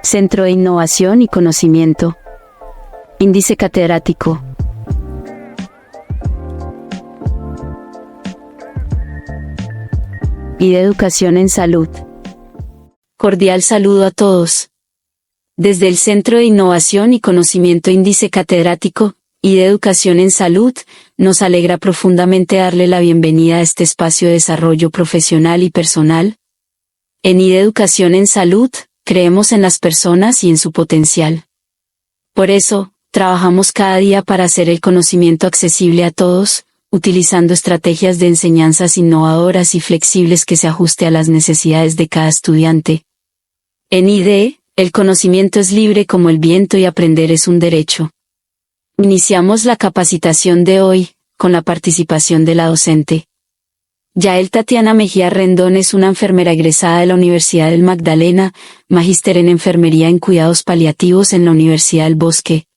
Centro de Innovación y Conocimiento. Índice catedrático. Y de Educación en Salud. Cordial saludo a todos. Desde el Centro de Innovación y Conocimiento Índice Catedrático y de Educación en Salud, nos alegra profundamente darle la bienvenida a este espacio de desarrollo profesional y personal. En IDE Educación en Salud, creemos en las personas y en su potencial. Por eso, trabajamos cada día para hacer el conocimiento accesible a todos, utilizando estrategias de enseñanzas innovadoras y flexibles que se ajuste a las necesidades de cada estudiante. En IDE, el conocimiento es libre como el viento y aprender es un derecho. Iniciamos la capacitación de hoy, con la participación de la docente. Yael Tatiana Mejía Rendón es una enfermera egresada de la Universidad del Magdalena, magíster en enfermería en cuidados paliativos en la Universidad del Bosque.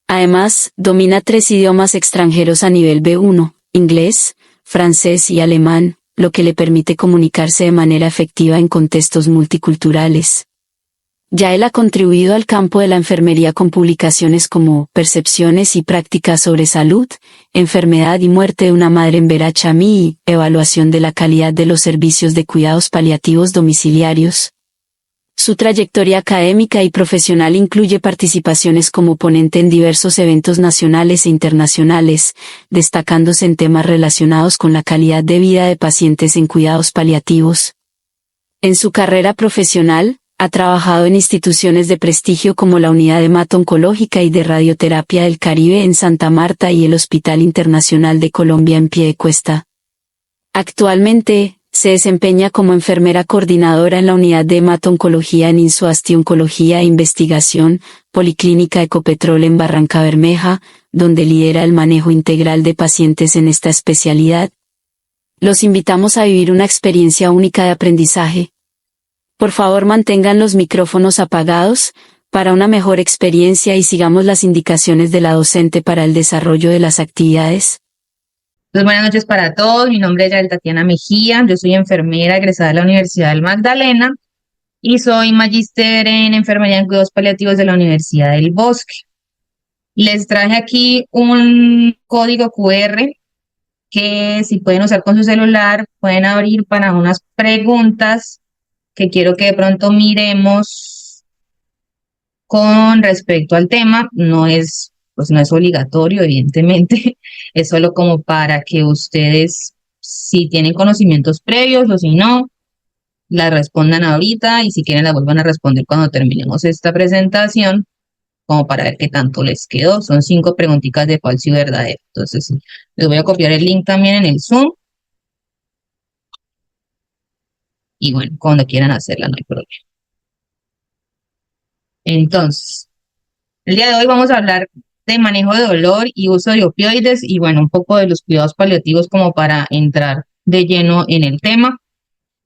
Además, domina 3 idiomas extranjeros a nivel B1, inglés, francés y alemán, lo que le permite comunicarse de manera efectiva en contextos multiculturales. Yael ha contribuido al campo de la enfermería con publicaciones como Percepciones y prácticas sobre salud, enfermedad y muerte de una madre en Verachamí y Evaluación de la calidad de los servicios de cuidados paliativos domiciliarios. Su trayectoria académica y profesional incluye participaciones como ponente en diversos eventos nacionales e internacionales, destacándose en temas relacionados con la calidad de vida de pacientes en cuidados paliativos. En su carrera profesional, ha trabajado en instituciones de prestigio como la Unidad de Hemato-Oncológica y de Radioterapia del Caribe en Santa Marta y el Hospital Internacional de Colombia en Piedecuesta. Actualmente, se desempeña como enfermera coordinadora en la Unidad de Hemato-Oncología en Insuasti Oncología e Investigación, Policlínica Ecopetrol en Barrancabermeja, donde lidera el manejo integral de pacientes en esta especialidad. Los invitamos a vivir una experiencia única de aprendizaje. Por favor, mantengan los micrófonos apagados, para una mejor experiencia y sigamos las indicaciones de la docente para el desarrollo de las actividades. Pues buenas noches para todos, mi nombre es Yael Tatiana Mejía, yo soy enfermera egresada de la Universidad del Magdalena y soy magíster en enfermería en cuidados paliativos de la Universidad del Bosque. Les traje aquí un código QR que si pueden usar con su celular, pueden abrir para unas preguntas que quiero que de pronto miremos con respecto al tema. No es obligatorio, evidentemente, es solo como para que ustedes, si tienen conocimientos previos o si no, las respondan ahorita y si quieren las vuelvan a responder cuando terminemos esta presentación, como para ver qué tanto les quedó. Son 5 preguntitas de falso y verdadero. Entonces, les voy a copiar el link también en el Zoom. Y bueno, cuando quieran hacerla no hay problema. Entonces, el día de hoy vamos a hablar de manejo de dolor y uso de opioides y bueno, un poco de los cuidados paliativos como para entrar de lleno en el tema.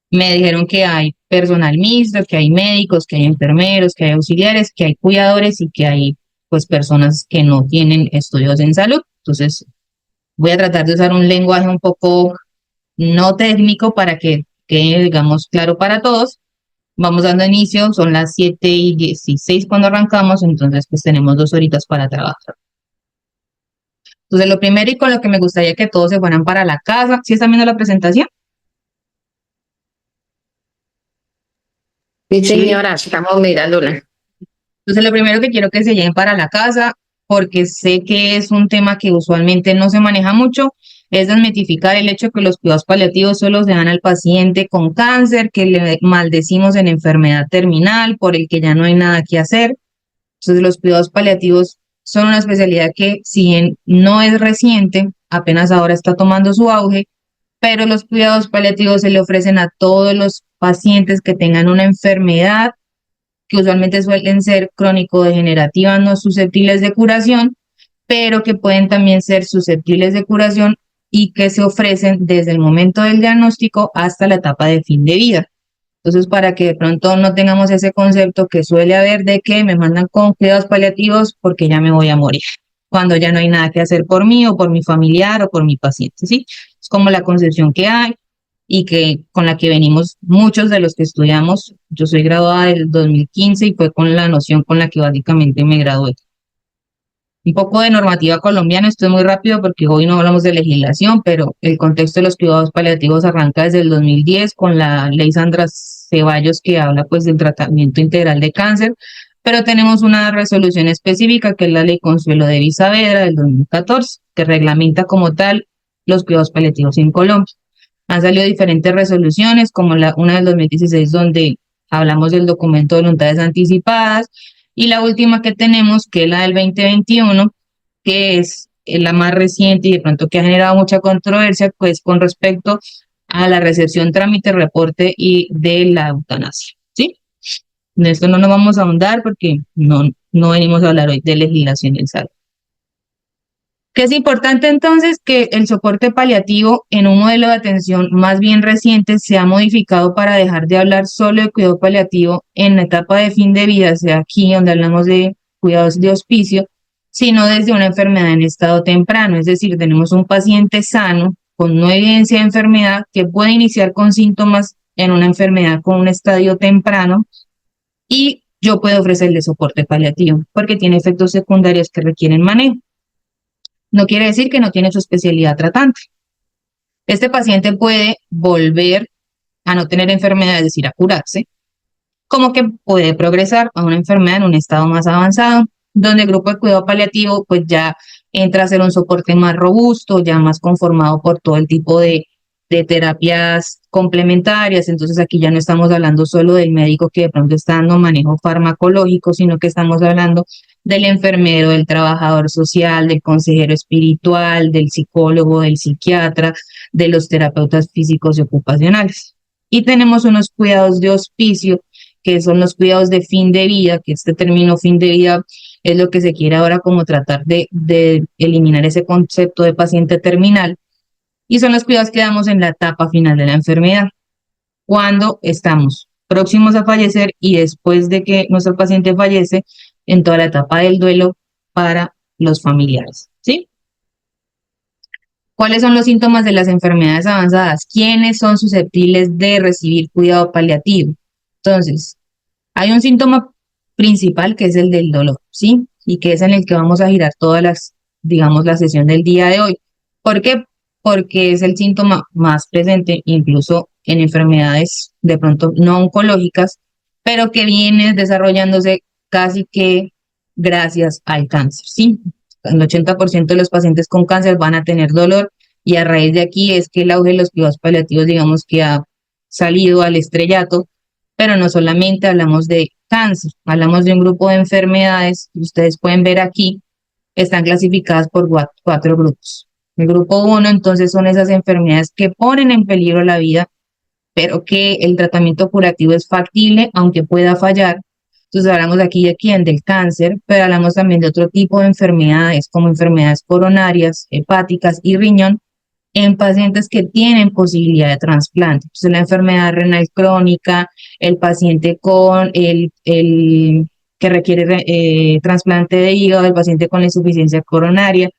Me dijeron que hay personal mixto, que hay médicos, que hay enfermeros, que hay auxiliares, que hay cuidadores y que hay pues personas que no tienen estudios en salud. Entonces, voy a tratar de usar un lenguaje un poco no técnico para que quede, digamos, claro para todos. Vamos dando inicio, son las 7:16 cuando arrancamos, entonces pues tenemos 2 horitas para trabajar. Entonces lo primero y con lo que me gustaría que todos se fueran para la casa. ¿Sí están viendo la presentación? Sí, señora, estamos mirándola. Entonces lo primero que quiero que se lleven para la casa, porque sé que es un tema que usualmente no se maneja mucho, es desmitificar el hecho de que los cuidados paliativos solo se dan al paciente con cáncer, que le maldecimos en enfermedad terminal, por el que ya no hay nada que hacer. Entonces los cuidados paliativos son una especialidad que, si bien no es reciente, apenas ahora está tomando su auge, pero los cuidados paliativos se le ofrecen a todos los pacientes que tengan una enfermedad, que usualmente suelen ser crónico-degenerativas, no susceptibles de curación, pero que pueden también ser susceptibles de curación y que se ofrecen desde el momento del diagnóstico hasta la etapa de fin de vida. Entonces, para que de pronto no tengamos ese concepto que suele haber de que me mandan con cuidados paliativos porque ya me voy a morir, cuando ya no hay nada que hacer por mí o por mi familiar o por mi paciente, ¿sí? Es como la concepción que hay. y que con la que venimos muchos de los que estudiamos. Yo soy graduada del 2015 y fue con la noción con la que básicamente me gradué. Un poco de normativa colombiana, esto es muy rápido porque hoy no hablamos de legislación, pero el contexto de los cuidados paliativos arranca desde el 2010 con la ley Sandra Ceballos que habla pues del tratamiento integral de cáncer, pero tenemos una resolución específica que es la ley Consuelo de Saavedra del 2014 que reglamenta como tal los cuidados paliativos en Colombia. Han salido diferentes resoluciones como una del 2016 donde hablamos del documento de voluntades anticipadas, y la última que tenemos, que es la del 2021, que es la más reciente y de pronto que ha generado mucha controversia, pues con respecto a la recepción, trámite, reporte y de la eutanasia, ¿sí? De esto no nos vamos a ahondar porque no venimos a hablar hoy de legislación en salud. Que es importante entonces que el soporte paliativo en un modelo de atención más bien reciente se ha modificado para dejar de hablar solo de cuidado paliativo en la etapa de fin de vida, sea aquí donde hablamos de cuidados de hospicio, sino desde una enfermedad en estado temprano, es decir, tenemos un paciente sano con no evidencia de enfermedad que puede iniciar con síntomas en una enfermedad con un estadio temprano y yo puedo ofrecerle soporte paliativo porque tiene efectos secundarios que requieren manejo. No quiere decir que no tiene su especialidad tratante. Este paciente puede volver a no tener enfermedad, es decir, a curarse, como que puede progresar a una enfermedad en un estado más avanzado, donde el grupo de cuidado paliativo pues ya entra a ser un soporte más robusto, ya más conformado por todo el tipo de terapias complementarias. Entonces aquí ya no estamos hablando solo del médico que de pronto está dando manejo farmacológico, sino que estamos hablando del enfermero, del trabajador social, del consejero espiritual, del psicólogo, del psiquiatra, de los terapeutas físicos y ocupacionales. Y tenemos unos cuidados de hospicio, que son los cuidados de fin de vida, que este término fin de vida es lo que se quiere ahora como tratar de eliminar ese concepto de paciente terminal, y son los cuidados que damos en la etapa final de la enfermedad, cuando estamos próximos a fallecer y después de que nuestro paciente fallece, en toda la etapa del duelo para los familiares, ¿sí? ¿Cuáles son los síntomas de las enfermedades avanzadas? ¿Quiénes son susceptibles de recibir cuidado paliativo? Entonces, hay un síntoma principal que es el del dolor, ¿sí? Y que es en el que vamos a girar digamos, la sesión del día de hoy. ¿Por qué? Porque es el síntoma más presente, incluso en enfermedades de pronto no oncológicas, pero que viene desarrollándose casi que gracias al cáncer, ¿sí? El 80% de los pacientes con cáncer van a tener dolor, y a raíz de aquí es que el auge de los cuidados paliativos, digamos que ha salido al estrellato, pero no solamente hablamos de cáncer, hablamos de un grupo de enfermedades que ustedes pueden ver aquí, están clasificadas por cuatro grupos. El grupo 1, entonces, son esas enfermedades que ponen en peligro la vida, pero que el tratamiento curativo es factible, aunque pueda fallar. Entonces hablamos aquí de quién, del cáncer, pero hablamos también de otro tipo de enfermedades, como enfermedades coronarias, hepáticas y riñón, en pacientes que tienen posibilidad de trasplante. Entonces la enfermedad renal crónica, el paciente con el que requiere trasplante de hígado, el paciente con la insuficiencia coronaria.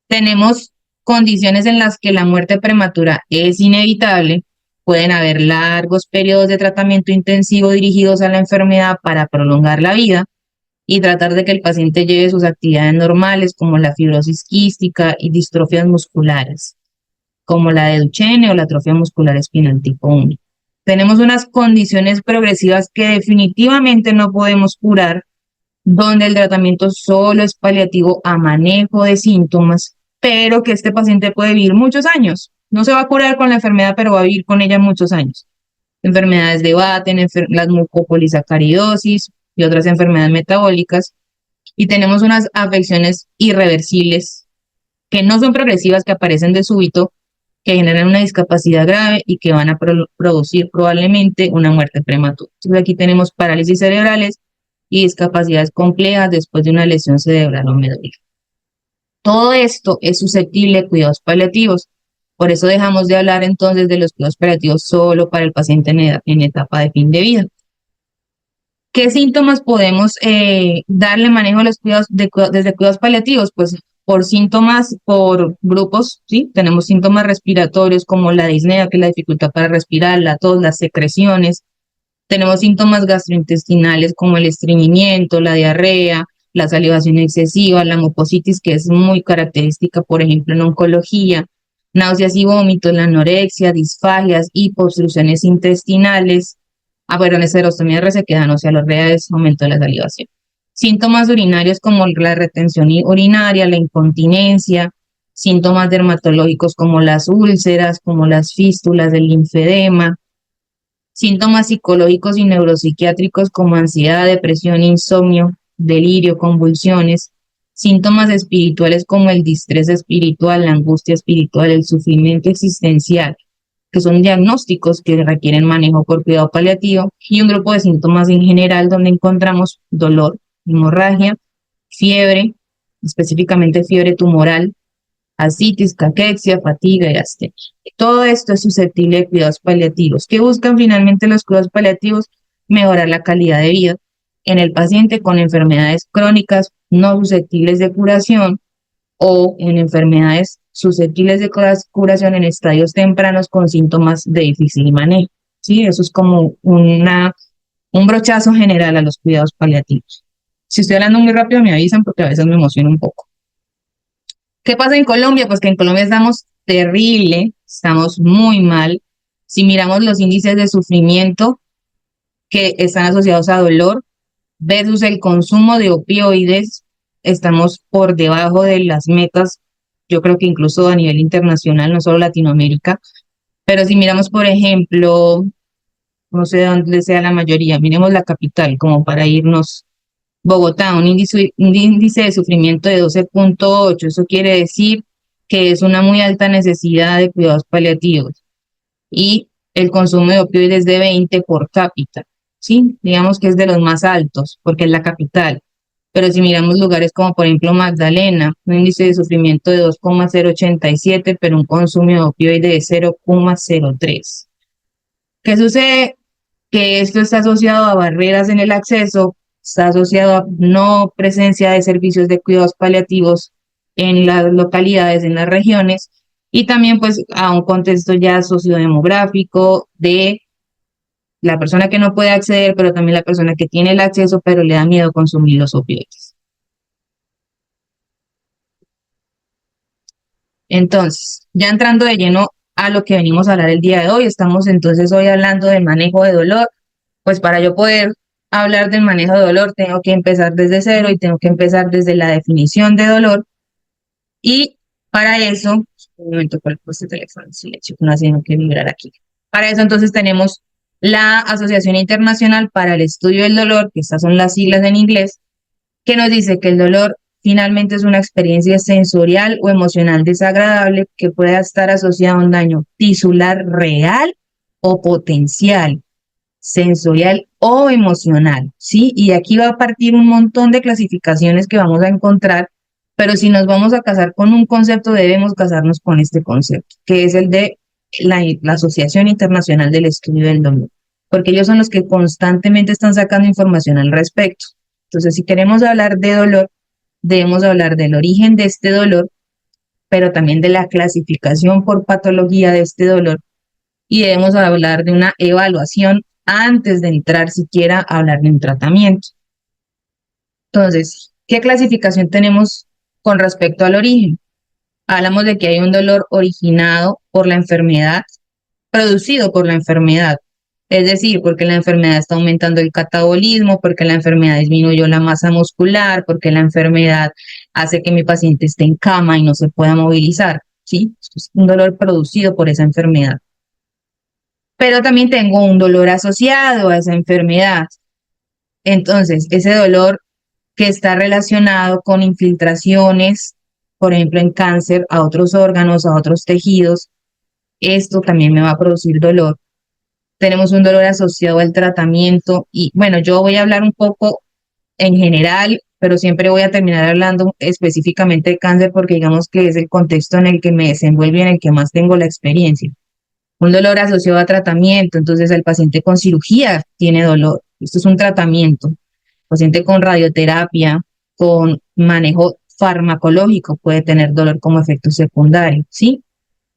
Tenemos condiciones en las que la muerte prematura es inevitable. Pueden haber largos periodos de tratamiento intensivo dirigidos a la enfermedad para prolongar la vida y tratar de que el paciente lleve sus actividades normales, como la fibrosis quística y distrofias musculares, como la de Duchenne o la atrofia muscular espinal tipo 1. Tenemos unas condiciones progresivas que definitivamente no podemos curar, donde el tratamiento solo es paliativo a manejo de síntomas, pero que este paciente puede vivir muchos años. No se va a curar con la enfermedad, pero va a vivir con ella muchos años. Enfermedades de Batten, las mucopolisacaridosis y otras enfermedades metabólicas. Y tenemos unas afecciones irreversibles que no son progresivas, que aparecen de súbito, que generan una discapacidad grave y que van a producir probablemente una muerte prematura. Entonces aquí tenemos parálisis cerebrales y discapacidades complejas después de una lesión cerebral o medular. Todo esto es susceptible de cuidados paliativos. Por eso dejamos de hablar entonces de los cuidados paliativos solo para el paciente en etapa de fin de vida. ¿Qué síntomas podemos darle manejo a los cuidados desde cuidados paliativos? Pues por síntomas, por grupos, ¿sí? Tenemos síntomas respiratorios como la disnea, que es la dificultad para respirar, la tos, las secreciones. Tenemos síntomas gastrointestinales como el estreñimiento, la diarrea, la salivación excesiva, la mucositis, que es muy característica, por ejemplo, en oncología, náuseas y vómitos, la anorexia, disfagias, hipoobstrucciones intestinales, perdón, serostomía resequedad, o sea, los es aumento de la salivación. Síntomas urinarios como la retención urinaria, la incontinencia, síntomas dermatológicos como las úlceras, como las fístulas, el linfedema, síntomas psicológicos y neuropsiquiátricos como ansiedad, depresión, insomnio, delirio, convulsiones, síntomas espirituales como el distrés espiritual, la angustia espiritual, el sufrimiento existencial, que son diagnósticos que requieren manejo por cuidado paliativo, y un grupo de síntomas en general donde encontramos dolor, hemorragia, fiebre, específicamente fiebre tumoral, ascitis, caquexia, fatiga y astenia. Todo esto es susceptible de cuidados paliativos. ¿Qué buscan finalmente los cuidados paliativos? Mejorar la calidad de vida en el paciente con enfermedades crónicas no susceptibles de curación o en enfermedades susceptibles de curación en estadios tempranos con síntomas de difícil manejo. ¿Sí? Eso es como un brochazo general a los cuidados paliativos. Si estoy hablando muy rápido me avisan porque a veces me emociono un poco. ¿Qué pasa en Colombia? Pues que en Colombia estamos terrible, estamos muy mal. Si miramos los índices de sufrimiento que están asociados a dolor versus el consumo de opioides, estamos por debajo de las metas, yo creo que incluso a nivel internacional, no solo Latinoamérica. Pero si miramos, por ejemplo, no sé dónde sea la mayoría, miremos la capital, como para irnos. Bogotá, un índice de sufrimiento de 12.8, eso quiere decir que es una muy alta necesidad de cuidados paliativos. Y el consumo de opioides de 20 por cápita, ¿sí? Digamos que es de los más altos, porque es la capital. Pero si miramos lugares como por ejemplo Magdalena, un índice de sufrimiento de 2,087, pero un consumo de opioides de 0,03. ¿Qué sucede? Que esto está asociado a barreras en el acceso, está asociado a no presencia de servicios de cuidados paliativos en las localidades, en las regiones, y también pues a un contexto ya sociodemográfico de la persona que no puede acceder, pero también la persona que tiene el acceso, pero le da miedo consumir los opioides. Entonces, ya entrando de lleno a lo que venimos a hablar el día de hoy, estamos entonces hoy hablando del manejo de dolor. Pues para yo poder hablar del manejo de dolor, tengo que empezar desde cero y tengo que empezar desde la definición de dolor. Y para eso, un momento, ¿cuál fue este teléfono? Silencio, no haciendo que vibrar aquí. Para eso entonces tenemos la Asociación Internacional para el Estudio del Dolor, que estas son las siglas en inglés, que nos dice que el dolor finalmente es una experiencia sensorial o emocional desagradable que pueda estar asociada a un daño tisular real o potencial, sensorial o emocional, ¿sí? Y aquí va a partir un montón de clasificaciones que vamos a encontrar, pero si nos vamos a casar con un concepto, debemos casarnos con este concepto, que es el de la Asociación Internacional del Estudio del Dolor, porque ellos son los que constantemente están sacando información al respecto. Entonces, si queremos hablar de dolor, debemos hablar del origen de este dolor, pero también de la clasificación por patología de este dolor, y debemos hablar de una evaluación antes de entrar siquiera a hablar de un tratamiento. Entonces, ¿qué clasificación tenemos con respecto al origen? Hablamos de que hay un dolor originado por la enfermedad, producido por la enfermedad. Es decir, porque la enfermedad está aumentando el catabolismo, porque la enfermedad disminuyó la masa muscular, porque la enfermedad hace que mi paciente esté en cama y no se pueda movilizar, ¿sí? Es un dolor producido por esa enfermedad. Pero también tengo un dolor asociado a esa enfermedad. Entonces, ese dolor que está relacionado con infiltraciones, por ejemplo, en cáncer, a otros órganos, a otros tejidos, esto también me va a producir dolor. Tenemos un dolor asociado al tratamiento y bueno, yo voy a hablar un poco en general, pero siempre voy a terminar hablando específicamente de cáncer porque digamos que es el contexto en el que me desenvuelvo y en el que más tengo la experiencia. Un dolor asociado a tratamiento, entonces el paciente con cirugía tiene dolor. Esto es un tratamiento. Paciente con radioterapia, con manejo farmacológico puede tener dolor como efecto secundario, ¿sí?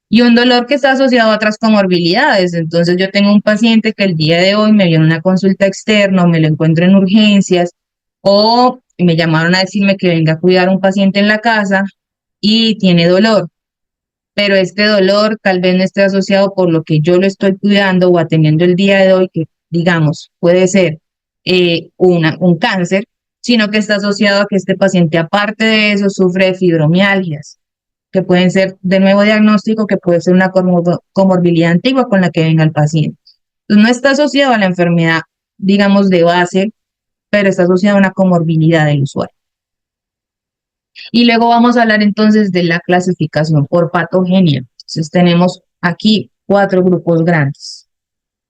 Y un dolor que está asociado a otras comorbilidades. Entonces yo tengo un paciente que el día de hoy me vio en una consulta externa o me lo encuentro en urgencias o me llamaron a decirme que venga a cuidar a un paciente en la casa y tiene dolor, pero este dolor tal vez no esté asociado por lo que yo lo estoy cuidando o atendiendo el día de hoy, que digamos puede ser un cáncer, sino que está asociado a que este paciente aparte de eso sufre de fibromialgias que pueden ser de nuevo diagnóstico, que puede ser una comorbilidad antigua con la que venga el paciente. Entonces, no está asociado a la enfermedad, digamos, de base, pero está asociado a una comorbilidad del usuario. Y luego vamos a hablar entonces de la clasificación por patogenia. Entonces, tenemos aquí 4 grupos grandes.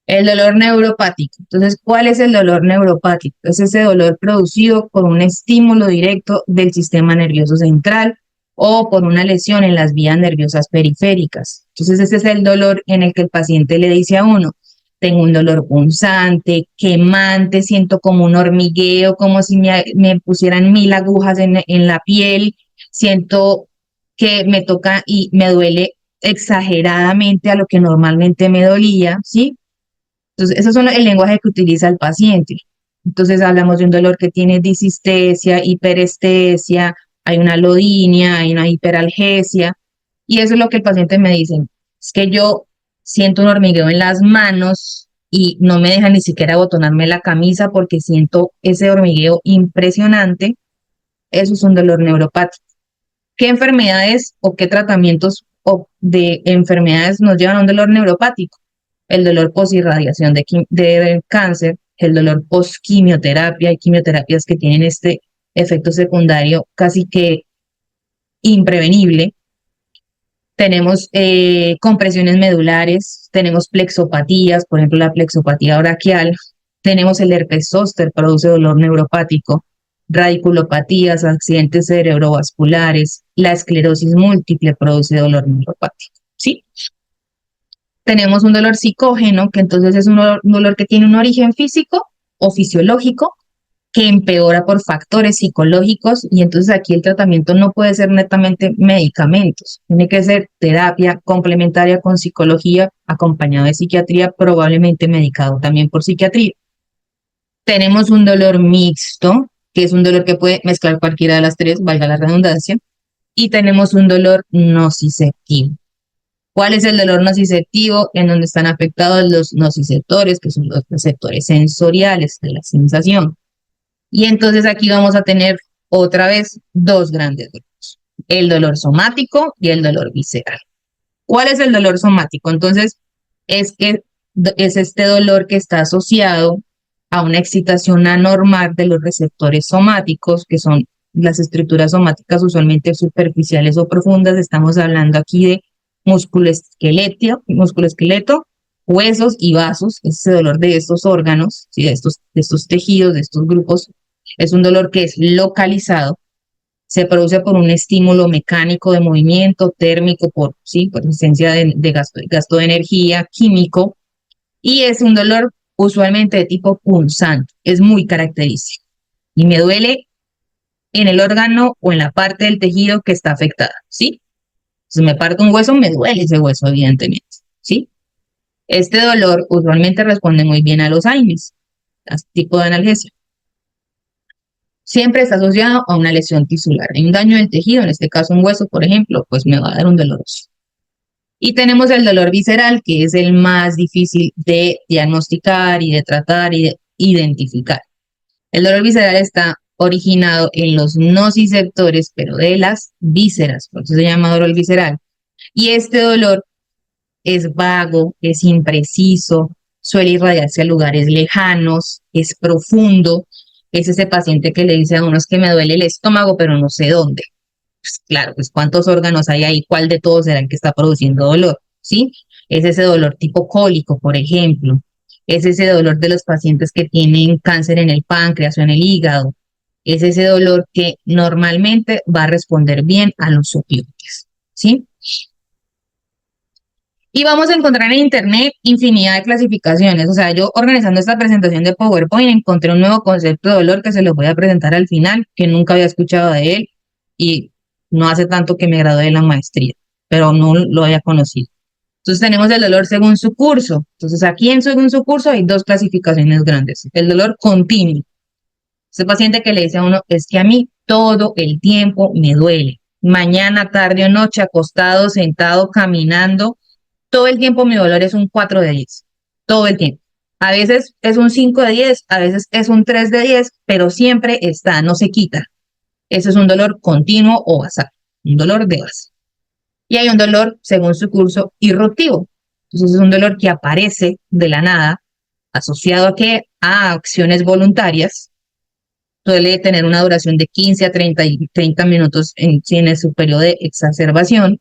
El dolor neuropático. Entonces, ¿cuál es el dolor neuropático? Es ese dolor producido por un estímulo directo del sistema nervioso central o por una lesión en las vías nerviosas periféricas. Entonces, ese es el dolor en el que el paciente le dice a uno, tengo un dolor punzante, quemante, siento como un hormigueo, como si me pusieran 1000 agujas en la piel, siento que me toca y me duele exageradamente a lo que normalmente me dolía, ¿sí? Entonces, esos son el lenguaje que utiliza el paciente. Entonces, hablamos de un dolor que tiene disestesia, hiperestesia, hay una alodinia, hay una hiperalgesia, y eso es lo que el paciente me dice. Es que yo siento un hormigueo en las manos y no me deja ni siquiera abotonarme la camisa porque siento ese hormigueo impresionante. Eso es un dolor neuropático. ¿Qué enfermedades o qué tratamientos de enfermedades nos llevan a un dolor neuropático? El dolor posirradiación de cáncer, el dolor postquimioterapia, hay quimioterapias que tienen este efecto secundario casi que imprevenible. Tenemos compresiones medulares, tenemos plexopatías, por ejemplo la plexopatía braquial, tenemos el herpes zóster, produce dolor neuropático, radiculopatías, accidentes cerebrovasculares, la esclerosis múltiple produce dolor neuropático, ¿sí? Tenemos un dolor psicógeno, que entonces es un dolor que tiene un origen físico o fisiológico, que empeora por factores psicológicos, y entonces aquí el tratamiento no puede ser netamente medicamentos, tiene que ser terapia complementaria con psicología, acompañado de psiquiatría, probablemente medicado también por psiquiatría. Tenemos un dolor mixto, que es un dolor que puede mezclar cualquiera de las tres, valga la redundancia, y tenemos un dolor nociceptivo. ¿Cuál es el dolor nociceptivo? En donde están afectados los nociceptores, que son los receptores sensoriales de la sensación. Y entonces aquí vamos a tener otra vez 2 grandes grupos, el dolor somático y el dolor visceral. ¿Cuál es el dolor somático? Entonces, es este dolor que está asociado a una excitación anormal de los receptores somáticos, que son las estructuras somáticas usualmente superficiales o profundas. Estamos hablando aquí de músculo esqueleto, huesos y vasos. Ese dolor de estos órganos, ¿sí? de estos tejidos, de estos grupos, es un dolor que es localizado, se produce por un estímulo mecánico de movimiento, térmico, por presencia de gasto de energía, químico, y es un dolor usualmente de tipo punzante, es muy característico, y me duele en el órgano o en la parte del tejido que está afectada, ¿sí? Si me parto un hueso, me duele ese hueso, evidentemente, ¿sí? Este dolor usualmente responde muy bien a los AINES, a este tipo de analgesia. Siempre está asociado a una lesión tisular. Hay un daño del tejido, en este caso un hueso, por ejemplo, pues me va a dar un doloroso. Y tenemos el dolor visceral, que es el más difícil de diagnosticar y de tratar y de identificar. El dolor visceral está originado en los nociceptores, pero de las vísceras, por eso se llama dolor visceral. Y este dolor es vago, es impreciso, suele irradiarse a lugares lejanos, es profundo. Es ese paciente que le dice a uno, es que me duele el estómago, pero no sé dónde. Pues claro, pues cuántos órganos hay ahí, cuál de todos será el que está produciendo dolor, ¿sí? Es ese dolor tipo cólico, por ejemplo. Es ese dolor de los pacientes que tienen cáncer en el páncreas o en el hígado. Es ese dolor que normalmente va a responder bien a los opioides, ¿sí? Y vamos a encontrar en internet infinidad de clasificaciones. O sea, yo organizando esta presentación de PowerPoint encontré un nuevo concepto de dolor que se los voy a presentar al final, que nunca había escuchado de él. y no hace tanto que me gradué de la maestría, pero no lo había conocido. Entonces tenemos el dolor según su curso. Entonces aquí en según su curso hay dos clasificaciones grandes. El dolor continuo. Ese paciente que le dice a uno, es que a mí todo el tiempo me duele. Mañana, tarde o noche, acostado, sentado, caminando, todo el tiempo mi dolor es un 4 de 10. Todo el tiempo. A veces es un 5 de 10, a veces es un 3 de 10, pero siempre está, no se quita. Ese es un dolor continuo o basal, un dolor de base. Y hay un dolor, según su curso, irruptivo. Entonces es un dolor que aparece de la nada, asociado a qué? A acciones voluntarias. Suele tener una duración de 15 a 30 minutos en su periodo de exacerbación.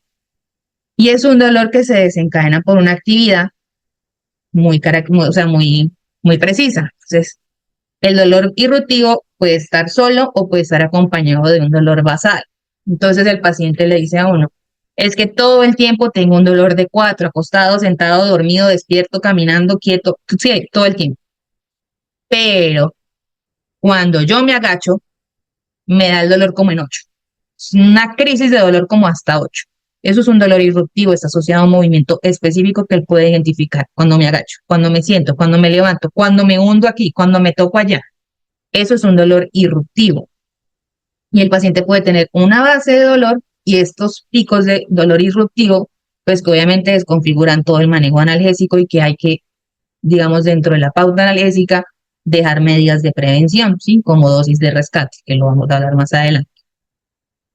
Y es un dolor que se desencadena por una actividad o sea, muy precisa. Entonces, el dolor irruptivo puede estar solo o puede estar acompañado de un dolor basal. Entonces el paciente le dice a uno, es que todo el tiempo tengo un dolor de 4, acostado, sentado, dormido, despierto, caminando, quieto, sí, todo el tiempo. Pero cuando yo me agacho, me da el dolor como en 8. Es una crisis de dolor como hasta 8. Eso es un dolor irruptivo, está asociado a un movimiento específico que él puede identificar cuando me agacho, cuando me siento, cuando me levanto, cuando me hundo aquí, cuando me toco allá. Eso es un dolor irruptivo. Y el paciente puede tener una base de dolor y estos picos de dolor irruptivo, pues que obviamente desconfiguran todo el manejo analgésico y que hay que, digamos, dentro de la pauta analgésica, dejar medidas de prevención, ¿sí? Como dosis de rescate, que lo vamos a hablar más adelante.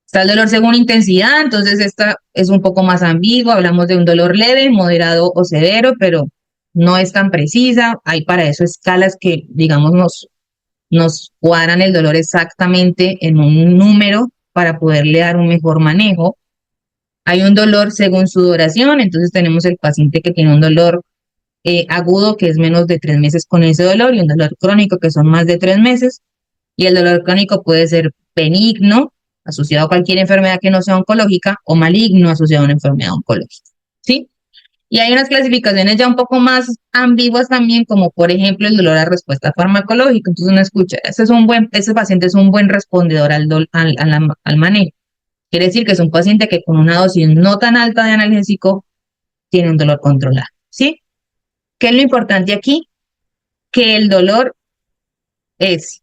Está el dolor según intensidad, entonces esta es un poco más ambigua, hablamos de un dolor leve, moderado o severo, pero no es tan precisa. Hay para eso escalas que, digamos, nos cuadran el dolor exactamente en un número para poderle dar un mejor manejo. Hay un dolor según su duración, entonces tenemos el paciente que tiene un dolor agudo que es menos de 3 meses con ese dolor y un dolor crónico que son más de 3 meses. Y el dolor crónico puede ser benigno, asociado a cualquier enfermedad que no sea oncológica, o maligno, asociado a una enfermedad oncológica. ¿Sí? Y hay unas clasificaciones ya un poco más ambiguas también, como por ejemplo el dolor a respuesta farmacológica. Entonces uno escucha, ese paciente es un buen respondedor al manejo. Quiere decir que es un paciente que con una dosis no tan alta de analgésico tiene un dolor controlado. ¿Sí? ¿Qué es lo importante aquí? Que el dolor es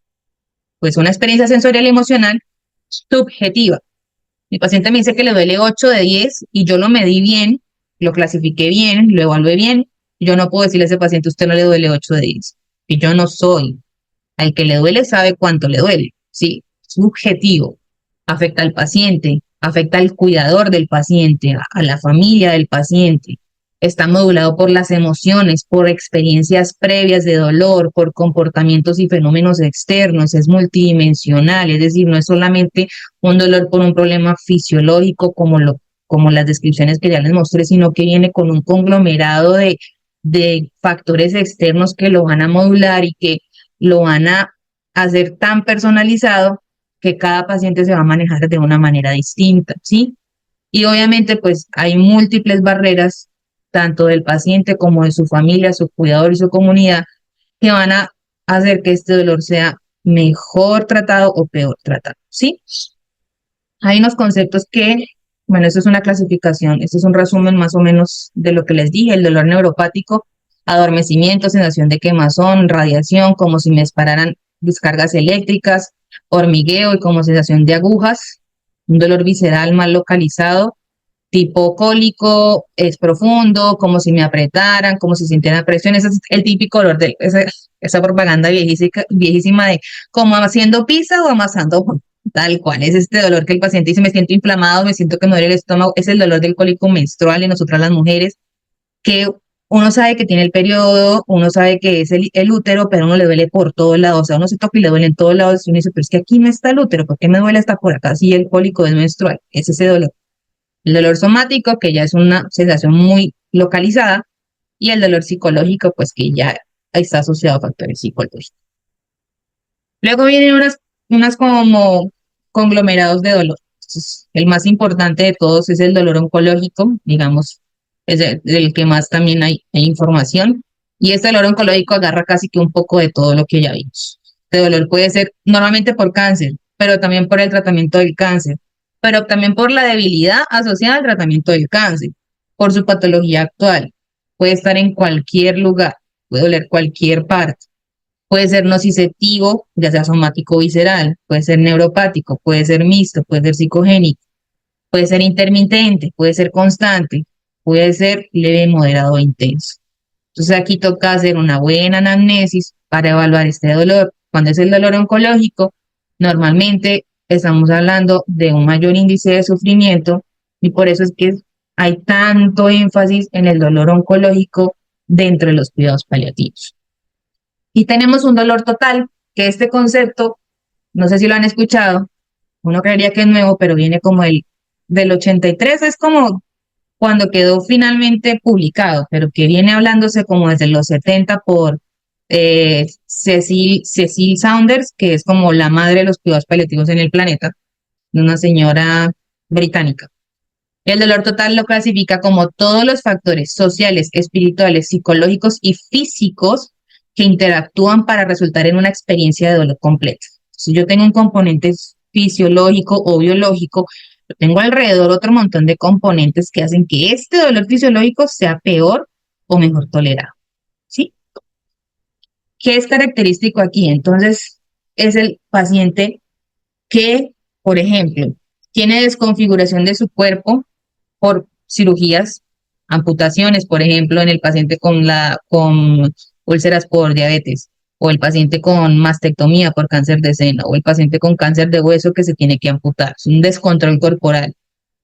pues una experiencia sensorial y emocional subjetiva. Mi paciente me dice que le duele 8 de 10 y yo lo medí bien, lo clasifiqué bien, lo evalué bien. Y yo no puedo decirle a ese paciente, usted no le duele 8 de 10. Y yo no soy. Al que le duele sabe cuánto le duele. Sí, subjetivo. Afecta al paciente, afecta al cuidador del paciente, a la familia del paciente. Está modulado por las emociones, por experiencias previas de dolor, por comportamientos y fenómenos externos, es multidimensional, es decir, no es solamente un dolor por un problema fisiológico como las descripciones que ya les mostré, sino que viene con un conglomerado de factores externos que lo van a modular y que lo van a hacer tan personalizado que cada paciente se va a manejar de una manera distinta, ¿sí? Y obviamente pues hay múltiples barreras tanto del paciente como de su familia, su cuidador y su comunidad, que van a hacer que este dolor sea mejor tratado o peor tratado, ¿sí? Hay unos conceptos que, bueno, eso es una clasificación, esto es un resumen más o menos de lo que les dije, el dolor neuropático, adormecimiento, sensación de quemazón, radiación, como si me dispararan descargas eléctricas, hormigueo y como sensación de agujas, un dolor visceral mal localizado, tipo cólico, es profundo, como si me apretaran, como si sintiera presión. Ese es el típico dolor de esa propaganda viejísima de como haciendo pizza o amasando pan. Tal cual, es este dolor que el paciente dice, me siento inflamado, me siento que me duele el estómago, es el dolor del cólico menstrual en nosotras las mujeres, que uno sabe que tiene el periodo, uno sabe que es el útero, pero uno le duele por todos lados, o sea, uno se toca y le duele en todos lados, y uno dice, pero es que aquí no está el útero, ¿por qué me duele hasta por acá? Si el cólico es menstrual, es ese dolor. El dolor somático, que ya es una sensación muy localizada, y el dolor psicológico, pues que ya está asociado a factores psicológicos. Luego vienen unas como conglomerados de dolor. Entonces, el más importante de todos es el dolor oncológico, digamos, es el que más también hay información. Y este dolor oncológico agarra casi que un poco de todo lo que ya vimos. Este dolor puede ser normalmente por cáncer, pero también por el tratamiento del cáncer. pero también por la debilidad asociada al tratamiento del cáncer, por su patología actual. Puede estar en cualquier lugar, puede doler cualquier parte. Puede ser nociceptivo, ya sea somático o visceral, puede ser neuropático, puede ser mixto, puede ser psicogénico, puede ser intermitente, puede ser constante, puede ser leve, moderado o intenso. Entonces aquí toca hacer una buena anamnesis para evaluar este dolor. Cuando es el dolor oncológico, normalmente estamos hablando de un mayor índice de sufrimiento y por eso es que hay tanto énfasis en el dolor oncológico dentro de los cuidados paliativos. Y tenemos un dolor total, que este concepto, no sé si lo han escuchado, uno creería que es nuevo, pero viene como del 83, es como cuando quedó finalmente publicado, pero que viene hablándose como desde los 70 por Cecil Saunders, que es como la madre de los cuidados paliativos en el planeta, una señora británica. El dolor total lo clasifica como todos los factores sociales, espirituales, psicológicos y físicos que interactúan para resultar en una experiencia de dolor completa. Si yo tengo un componente fisiológico o biológico, yo tengo alrededor otro montón de componentes que hacen que este dolor fisiológico sea peor o mejor tolerado. ¿Sí? ¿Qué es característico aquí? Entonces, es el paciente que, por ejemplo, tiene desconfiguración de su cuerpo por cirugías, amputaciones, por ejemplo, en el paciente con úlceras por diabetes, o el paciente con mastectomía por cáncer de seno, o el paciente con cáncer de hueso que se tiene que amputar. Es un descontrol corporal,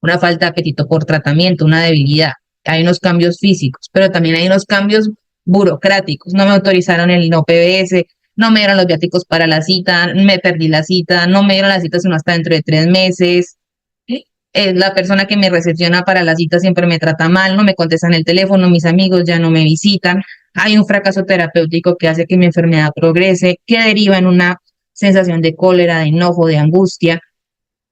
una falta de apetito por tratamiento, una debilidad. Hay unos cambios físicos, pero también hay unos cambios burocráticos. No me autorizaron el no PBS, no me dieron los viáticos para la cita, me perdí la cita, no me dieron la cita sino hasta dentro de 3 meses. La persona que me recepciona para la cita siempre me trata mal, no me contestan el teléfono, mis amigos ya no me visitan. Hay un fracaso terapéutico que hace que mi enfermedad progrese, que deriva en una sensación de cólera, de enojo, de angustia.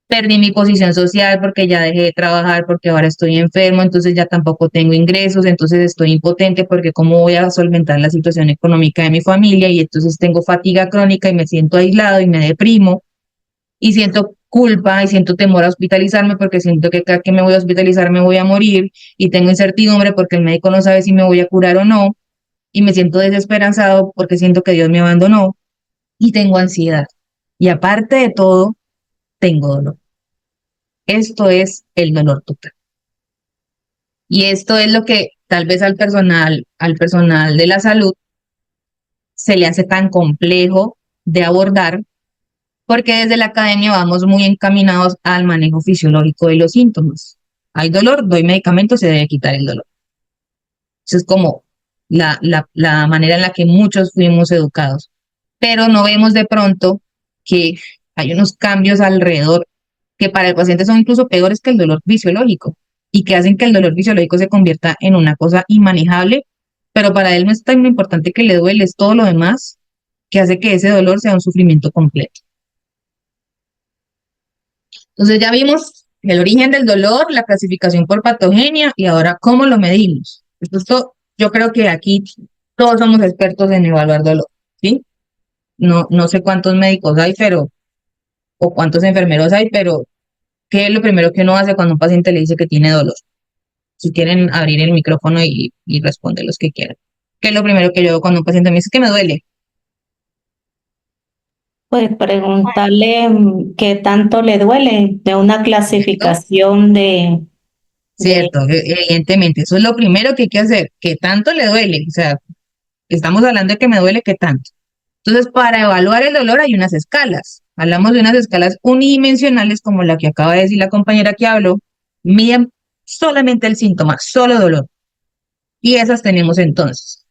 Perdí mi posición social porque ya dejé de trabajar, porque ahora estoy enfermo, entonces ya tampoco tengo ingresos, entonces estoy impotente porque cómo voy a solventar la situación económica de mi familia y entonces tengo fatiga crónica y me siento aislado y me deprimo y siento culpa y siento temor a hospitalizarme porque siento que cada que me voy a hospitalizar me voy a morir y tengo incertidumbre porque el médico no sabe si me voy a curar o no y me siento desesperanzado porque siento que Dios me abandonó y tengo ansiedad. Y aparte de todo, tengo dolor. Esto es el dolor total. Y esto es lo que tal vez al personal de la salud se le hace tan complejo de abordar porque desde la academia vamos muy encaminados al manejo fisiológico de los síntomas. Hay dolor, doy medicamento, se debe quitar el dolor. Eso es como la manera en la que muchos fuimos educados. Pero no vemos de pronto que hay unos cambios alrededor que para el paciente son incluso peores que el dolor fisiológico y que hacen que el dolor fisiológico se convierta en una cosa inmanejable, pero para él no es tan importante que le duele, es todo lo demás que hace que ese dolor sea un sufrimiento completo. Entonces ya vimos el origen del dolor, la clasificación por patogenia y ahora cómo lo medimos. Esto, yo creo que aquí todos somos expertos en evaluar dolor, ¿sí? No sé cuántos médicos hay, o cuántos enfermeros hay, pero ¿qué es lo primero que uno hace cuando un paciente le dice que tiene dolor? Si quieren abrir el micrófono y responder los que quieran. ¿Qué es lo primero que yo hago cuando un paciente me dice que me duele? Pues preguntarle qué tanto le duele de una ¿Cierto? clasificación de Cierto, evidentemente, eso es lo primero que hay que hacer. ¿Qué tanto le duele? O sea, estamos hablando de que me duele, ¿qué tanto? Entonces, para evaluar el dolor hay unas escalas. Hablamos de unas escalas unidimensionales como la que acaba de decir la compañera que habló, miden solamente el síntoma, solo dolor. Y esas tenemos entonces.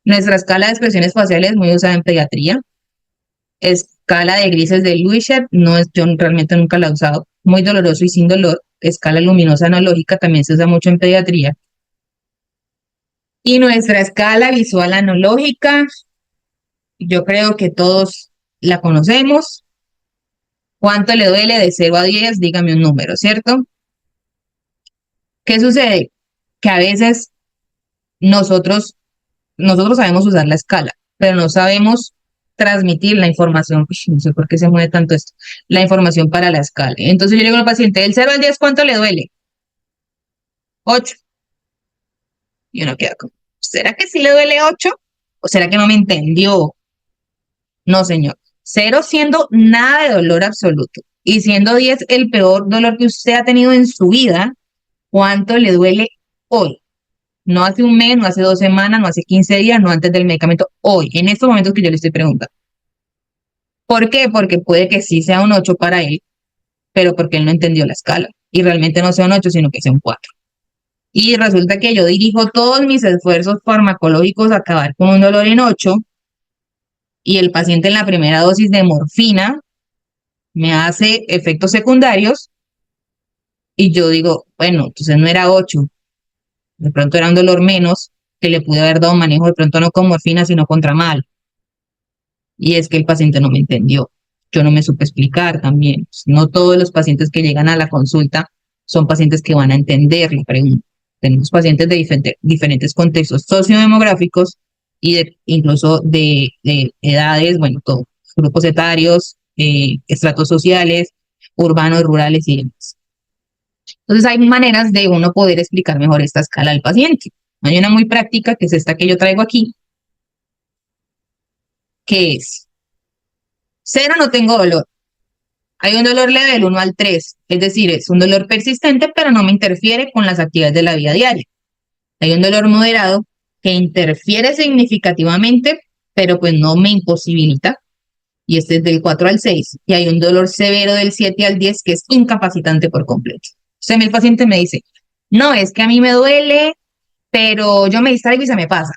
Nuestra escala de expresiones faciales muy usada en pediatría. Escala de grises de Louishet, no es, yo realmente nunca la he usado. Muy doloroso y sin dolor. Escala luminosa analógica también se usa mucho en pediatría. Y nuestra escala visual analógica, yo creo que todos la conocemos. ¿Cuánto le duele de 0 a 10? Dígame un número, ¿cierto? ¿Qué sucede? Que a veces nosotros sabemos usar la escala, pero no sabemos transmitir la información. Uy, no sé por qué se mueve tanto esto. La información para la escala. Entonces yo le digo al paciente, del 0 al 10, ¿cuánto le duele? 8. Y uno queda como, ¿será que sí le duele 8? ¿O será que no me entendió? No, señor. 0 siendo nada de dolor absoluto. Y siendo 10 el peor dolor que usted ha tenido en su vida, ¿cuánto le duele hoy? No hace un mes, no hace 2 semanas, no hace 15 días, no antes del medicamento, hoy, en estos momentos que yo le estoy preguntando. ¿Por qué? Porque puede que sí sea un 8 para él, pero porque él no entendió la escala. Y realmente no sea un 8, sino que sea un 4. Y resulta que yo dirijo todos mis esfuerzos farmacológicos a acabar con un dolor en 8, y el paciente en la primera dosis de morfina me hace efectos secundarios, y yo digo, bueno, entonces no era 8, de pronto era un dolor menos que le pude haber dado manejo, de pronto no con morfina, sino con tramal. Y es que el paciente no me entendió. Yo no me supe explicar también. No todos los pacientes que llegan a la consulta son pacientes que van a entender la pregunta. Tenemos pacientes de diferentes contextos sociodemográficos y incluso de edades, bueno, todo, grupos etarios, estratos sociales, urbanos, rurales y demás. Entonces hay maneras de uno poder explicar mejor esta escala al paciente. Hay una muy práctica, que es esta que yo traigo aquí, que es 0, no tengo dolor. Hay un dolor leve del 1 al 3, es decir, es un dolor persistente, pero no me interfiere con las actividades de la vida diaria. Hay un dolor moderado que interfiere significativamente, pero pues no me imposibilita, y este es del 4 al 6. Y hay un dolor severo del 7 al 10 que es incapacitante por completo. O sea, el paciente me dice, no, es que a mí me duele, pero yo me distraigo y se me pasa.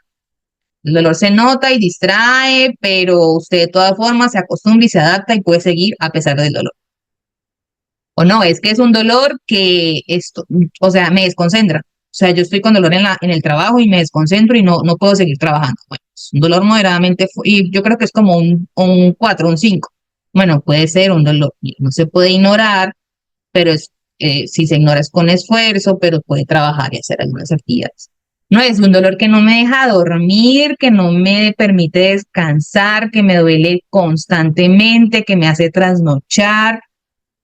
El dolor se nota y distrae, pero usted de todas formas se acostumbra y se adapta y puede seguir a pesar del dolor. O no, es que es un dolor que esto, o sea, me desconcentra. O sea, yo estoy con dolor en el trabajo y me desconcentro y no puedo seguir trabajando. Bueno, es un dolor moderadamente, y yo creo que es como un 4, un 5. Bueno, puede ser un dolor, no se puede ignorar, pero si se ignora es con esfuerzo, pero puede trabajar y hacer algunas actividades. No es un dolor que no me deja dormir, que no me permite descansar, que me duele constantemente, que me hace trasnochar.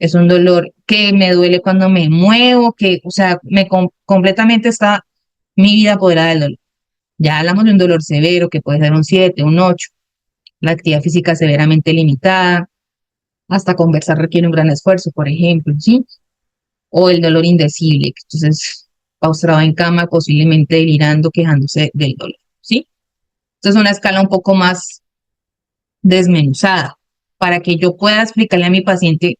Es un dolor que me duele cuando me muevo, que, o sea, completamente está mi vida apoderada del dolor. Ya hablamos de un dolor severo, que puede ser un 7, un 8, la actividad física severamente limitada, hasta conversar requiere un gran esfuerzo, por ejemplo, ¿sí? O el dolor indecible, que entonces postrado en cama, posiblemente delirando, quejándose del dolor, ¿sí? Entonces es una escala un poco más desmenuzada, para que yo pueda explicarle a mi paciente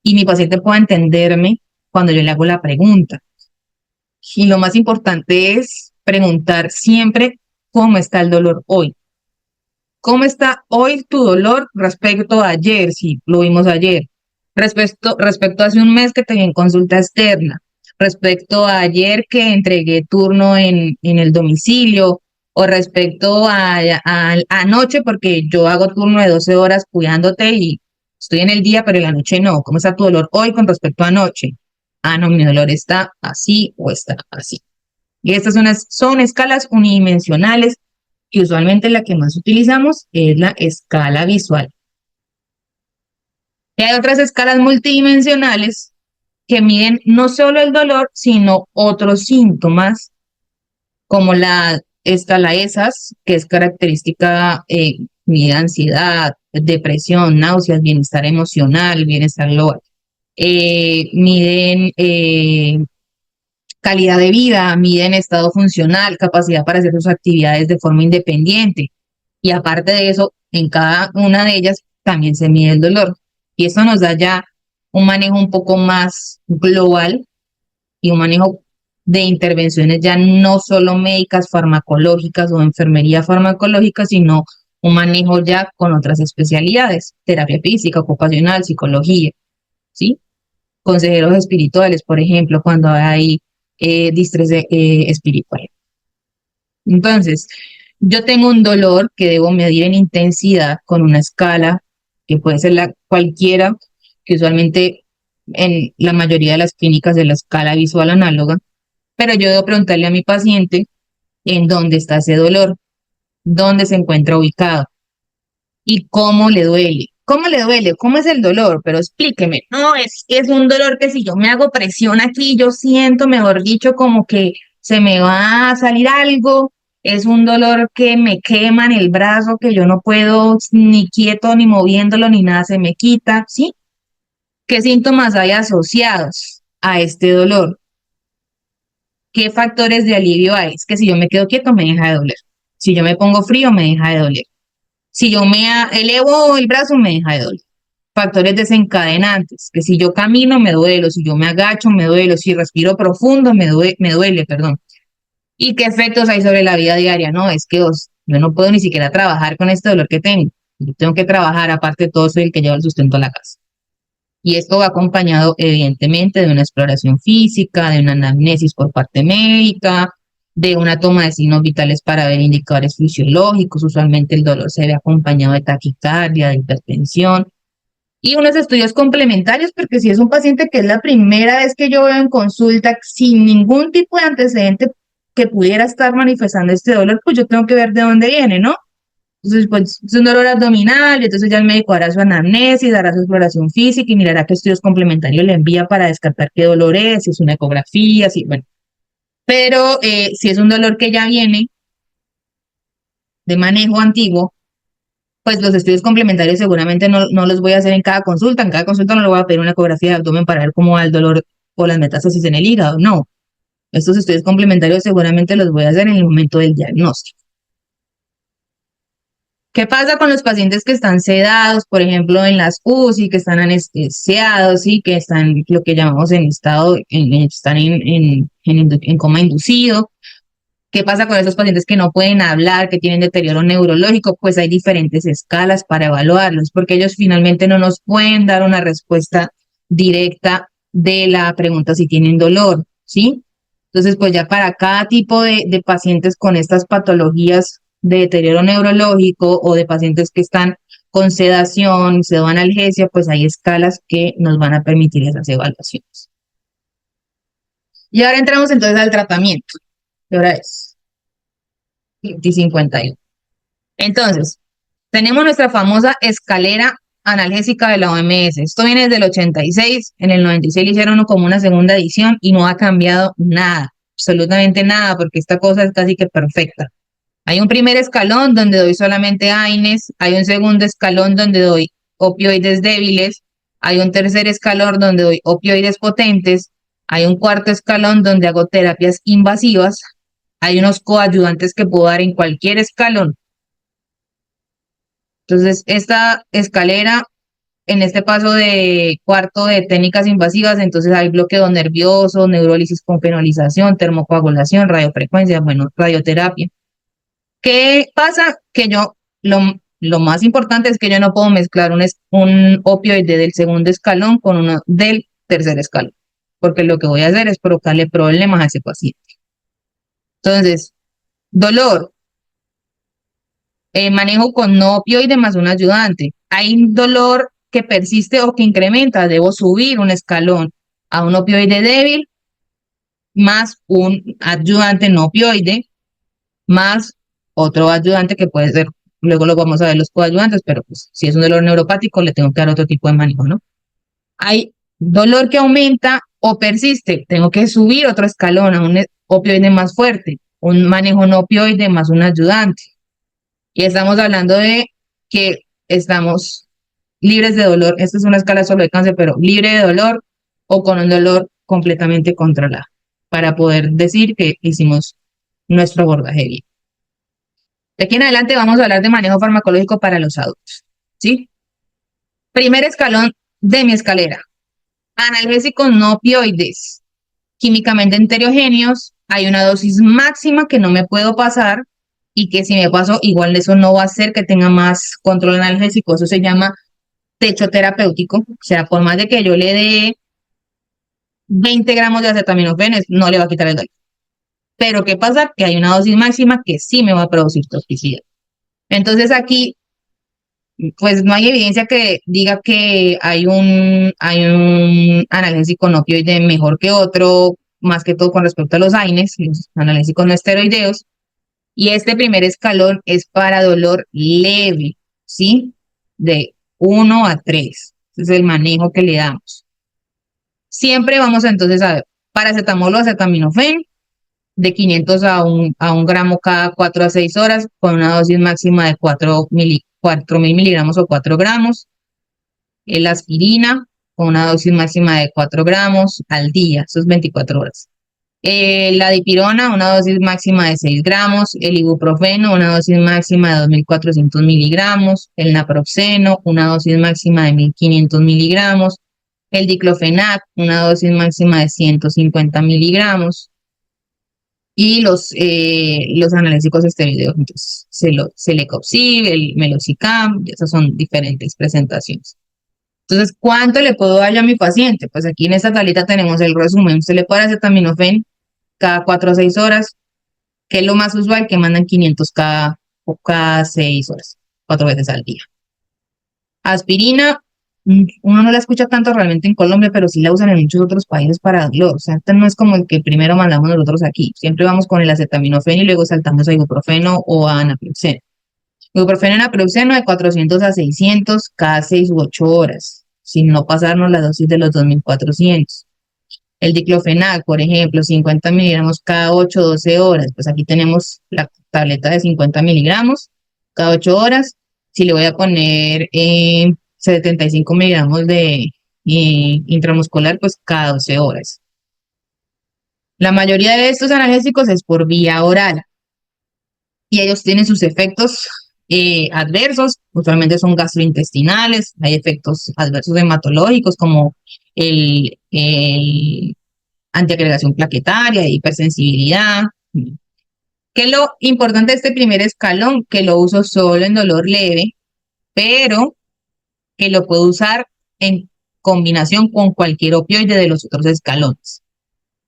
y mi paciente pueda entenderme cuando yo le hago la pregunta. Y lo más importante es preguntar siempre cómo está el dolor hoy. ¿Cómo está hoy tu dolor respecto a ayer? Si lo vimos ayer. Respecto a hace un mes que te vi en consulta externa. Respecto a ayer que entregué turno en el domicilio. O respecto a anoche, porque yo hago turno de 12 horas cuidándote y estoy en el día, pero en la noche no. ¿Cómo está tu dolor hoy con respecto a anoche? Ah, no, mi dolor está así o está así. Y estas son escalas unidimensionales, y usualmente la que más utilizamos es la escala visual. Y hay otras escalas multidimensionales que miden no solo el dolor, sino otros síntomas, como la escala ESAS, que es característica, mide ansiedad, depresión, náuseas, bienestar emocional, bienestar global. Miden calidad de vida, miden estado funcional, capacidad para hacer sus actividades de forma independiente. Y aparte de eso, en cada una de ellas también se mide el dolor. Y esto nos da ya un manejo un poco más global y un manejo de intervenciones ya no solo médicas, farmacológicas o enfermería farmacológica, sino un manejo ya con otras especialidades, terapia física, ocupacional, psicología, ¿sí? Consejeros espirituales, por ejemplo, cuando hay distrés espiritual. Entonces, yo tengo un dolor que debo medir en intensidad con una escala, que puede ser cualquiera, que usualmente en la mayoría de las clínicas de la escala visual análoga, pero yo debo preguntarle a mi paciente en dónde está ese dolor, dónde se encuentra ubicado. y cómo le duele. ¿Cómo le duele? ¿Cómo es el dolor? Pero explíqueme. No, es un dolor que si yo me hago presión aquí, yo siento, mejor dicho, como que se me va a salir algo. Es un dolor que me quema en el brazo, que yo no puedo ni quieto, ni moviéndolo, ni nada, se me quita, ¿sí? ¿Qué síntomas hay asociados a este dolor? ¿Qué factores de alivio hay? Es que si yo me quedo quieto, me deja de doler. Si yo me pongo frío, me deja de doler. Si yo elevo el brazo, me deja de doler. Factores desencadenantes, que si yo camino, me duele, si yo me agacho, me duele, si respiro profundo, me duele, perdón. ¿Y qué efectos hay sobre la vida diaria? No, es que yo no puedo ni siquiera trabajar con este dolor que tengo. Yo tengo que trabajar, aparte de todo, soy el que lleva el sustento a la casa. Y esto va acompañado, evidentemente, de una exploración física, de una anamnesis por parte médica, de una toma de signos vitales para ver indicadores fisiológicos. Usualmente el dolor se ve acompañado de taquicardia, de hipertensión. Y unos estudios complementarios, porque si es un paciente que es la primera vez que yo veo en consulta sin ningún tipo de antecedente que pudiera estar manifestando este dolor, pues yo tengo que ver de dónde viene, ¿no? Entonces, pues es un dolor abdominal, y entonces ya el médico hará su anamnesis, hará su exploración física y mirará qué estudios complementarios le envía para descartar qué dolor es, si es una ecografía, si, bueno. Pero si es un dolor que ya viene de manejo antiguo, pues los estudios complementarios seguramente no los voy a hacer en cada consulta. En cada consulta no le voy a pedir una ecografía de abdomen para ver cómo va el dolor o las metástasis en el hígado. No. Estos estudios complementarios seguramente los voy a hacer en el momento del diagnóstico. ¿Qué pasa con los pacientes que están sedados, por ejemplo, en las UCI, que están anestesiados y que están lo que llamamos en estado, están en coma inducido? ¿Qué pasa con esos pacientes que no pueden hablar, que tienen deterioro neurológico? Pues hay diferentes escalas para evaluarlos, porque ellos finalmente no nos pueden dar una respuesta directa de la pregunta si tienen dolor, ¿sí? Entonces, pues ya para cada tipo de pacientes con estas patologías de deterioro neurológico o de pacientes que están con sedación, pseudoanalgesia, pues hay escalas que nos van a permitir esas evaluaciones. Y ahora entramos entonces al tratamiento. ¿Qué hora es? 20:51. Entonces, tenemos nuestra famosa escalera analgésica de la OMS. Esto viene desde el 86. En el 96 le hicieron como una segunda edición y no ha cambiado nada, absolutamente nada, porque esta cosa es casi que perfecta. Hay un primer escalón donde doy solamente AINES, hay un segundo escalón donde doy opioides débiles, hay un tercer escalón donde doy opioides potentes, hay un cuarto escalón donde hago terapias invasivas, hay unos coayudantes que puedo dar en cualquier escalón. Entonces, esta escalera, en este paso de cuarto de técnicas invasivas, entonces hay bloqueo nervioso, neurólisis con penalización, termocoagulación, radiofrecuencia, bueno, radioterapia. ¿Qué pasa? Que lo más importante es que yo no puedo mezclar un opioide del segundo escalón con uno del tercer escalón, porque lo que voy a hacer es provocarle problemas a ese paciente. Entonces, dolor, manejo con no opioide más un ayudante. Hay un dolor que persiste o que incrementa, debo subir un escalón a un opioide débil más un ayudante no opioide más otro ayudante que puede ser, luego lo vamos a ver los coayudantes, pero pues si es un dolor neuropático le tengo que dar otro tipo de manejo, ¿no? Hay dolor que aumenta o persiste, tengo que subir otro escalón a un opioide más fuerte, un manejo no opioide más un ayudante. Y estamos hablando de que estamos libres de dolor. Esta es una escala solo de cáncer, pero libre de dolor o con un dolor completamente controlado para poder decir que hicimos nuestro abordaje bien. De aquí en adelante vamos a hablar de manejo farmacológico para los adultos, ¿sí? Primer escalón de mi escalera. Analgésicos no opioides, químicamente enterogéneos. Hay una dosis máxima que no me puedo pasar y que si me paso, igual eso no va a hacer que tenga más control analgésico. Eso se llama techo terapéutico. O sea, por más de que yo le dé 20 gramos de acetaminofén, no le va a quitar el dolor. Pero ¿qué pasa? Que hay una dosis máxima que sí me va a producir toxicidad. Entonces aquí, pues no hay evidencia que diga que hay un analgésico no opioide mejor que otro, más que todo con respecto a los AINES, los analgésicos no esteroideos. Y este primer escalón es para dolor leve, ¿sí? de 1 a 3. Ese es el manejo que le damos. Siempre vamos entonces a ver, paracetamol o acetaminofén, de 500 a un gramo cada 4 a 6 horas, con una dosis máxima de 4.000 miligramos o 4 gramos. El aspirina, con una dosis máxima de 4 gramos al día, eso es 24 horas. La dipirona, una dosis máxima de 6 gramos. El ibuprofeno, una dosis máxima de 2.400 miligramos. El naproxeno, una dosis máxima de 1.500 miligramos. El diclofenac, una dosis máxima de 150 miligramos. Y los analgésicos esteroideos, entonces, Celecoxib, el Meloxicam, esas son diferentes presentaciones. Entonces, ¿cuánto le puedo dar yo a mi paciente? Pues aquí en esta tablita tenemos el resumen. Se le puede dar acetaminofén cada 4 a 6 horas, que es lo más usual, que mandan 500 cada 6 horas, 4 veces al día. Aspirina, uno no la escucha tanto realmente en Colombia, pero sí la usan en muchos otros países para dolor. O sea, este no es como el que primero mandamos nosotros aquí. Siempre vamos con el acetaminofén y luego saltamos a ibuprofeno o a naproxeno. Ibuprofeno y naproxeno de 400 a 600 cada 6 u 8 horas, sin no pasarnos la dosis de los 2.400. El diclofenac, por ejemplo, 50 miligramos cada 8 o 12 horas. Pues aquí tenemos la tableta de 50 miligramos cada 8 horas. Si le voy a poner 75 miligramos de intramuscular, pues cada 12 horas. La mayoría de estos analgésicos es por vía oral y ellos tienen sus efectos adversos, usualmente son gastrointestinales, hay efectos adversos hematológicos como el antiagregación plaquetaria, hipersensibilidad. ¿Qué es lo importante de este primer escalón? Que lo uso solo en dolor leve, pero que lo puedo usar en combinación con cualquier opioide de los otros escalones.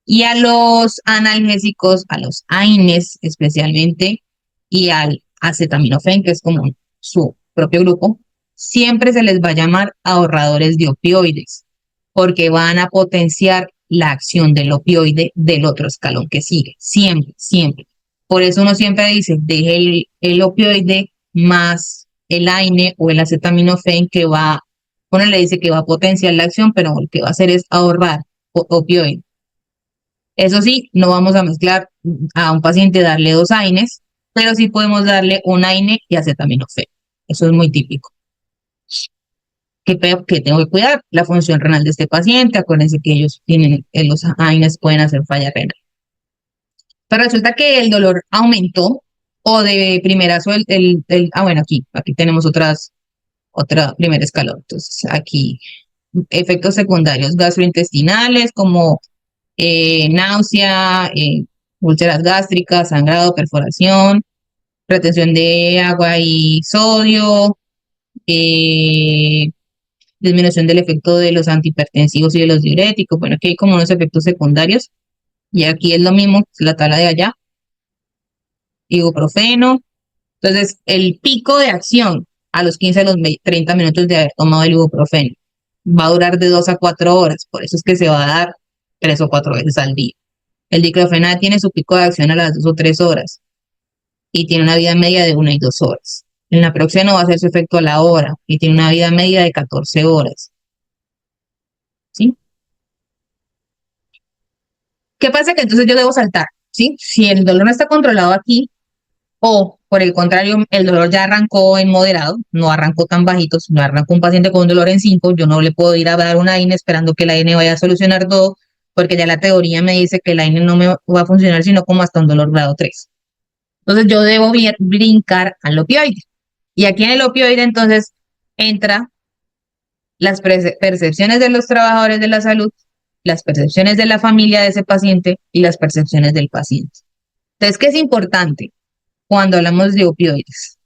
Y a los analgésicos, a los AINES especialmente, y al acetaminofén, que es como su propio grupo, siempre se les va a llamar ahorradores de opioides, porque van a potenciar la acción del opioide del otro escalón que sigue, siempre, siempre. Por eso uno siempre dice, deje el opioide más el AINE o el acetaminofén que va, uno le dice que va a potenciar la acción, pero lo que va a hacer es ahorrar opioide. Eso sí, no vamos a mezclar a un paciente, darle 2 AINES, pero sí podemos darle un AINE y acetaminofén. Eso es muy típico. ¿Qué tengo que cuidar? La función renal de este paciente. Acuérdense que ellos tienen, los AINES pueden hacer falla renal. Pero resulta que el dolor aumentó o de primerazo bueno, aquí tenemos otra primer escalón. Entonces, aquí, efectos secundarios gastrointestinales como náusea, úlceras gástricas, sangrado, perforación, retención de agua y sodio, disminución del efecto de los antihipertensivos y de los diuréticos. Bueno, aquí hay como unos efectos secundarios. Y aquí es lo mismo, la tabla de allá. Ibuprofeno. Entonces, el pico de acción a los 15 a los 30 minutos de haber tomado el ibuprofeno va a durar de 2 a 4 horas. Por eso es que se va a dar 3 o 4 veces al día. El diclofenac tiene su pico de acción a las 2 o 3 horas y tiene una vida media de 1 y 2 horas. El naproxeno va a hacer su efecto a la hora y tiene una vida media de 14 horas. ¿Sí? ¿Qué pasa? Que entonces yo debo saltar, ¿sí? Si el dolor no está controlado aquí, o por el contrario, el dolor ya arrancó en moderado, no arrancó tan bajito, no arrancó un paciente con un dolor en 5, yo no le puedo ir a dar una AINE esperando que la AINE vaya a solucionar todo, porque ya la teoría me dice que la AINE no me va a funcionar sino como hasta un dolor grado 3. Entonces yo debo brincar al opioide. Y aquí en el opioide entonces entra las percepciones de los trabajadores de la salud, las percepciones de la familia de ese paciente y las percepciones del paciente. Entonces, ¿qué es importante cuando hablamos de opioides?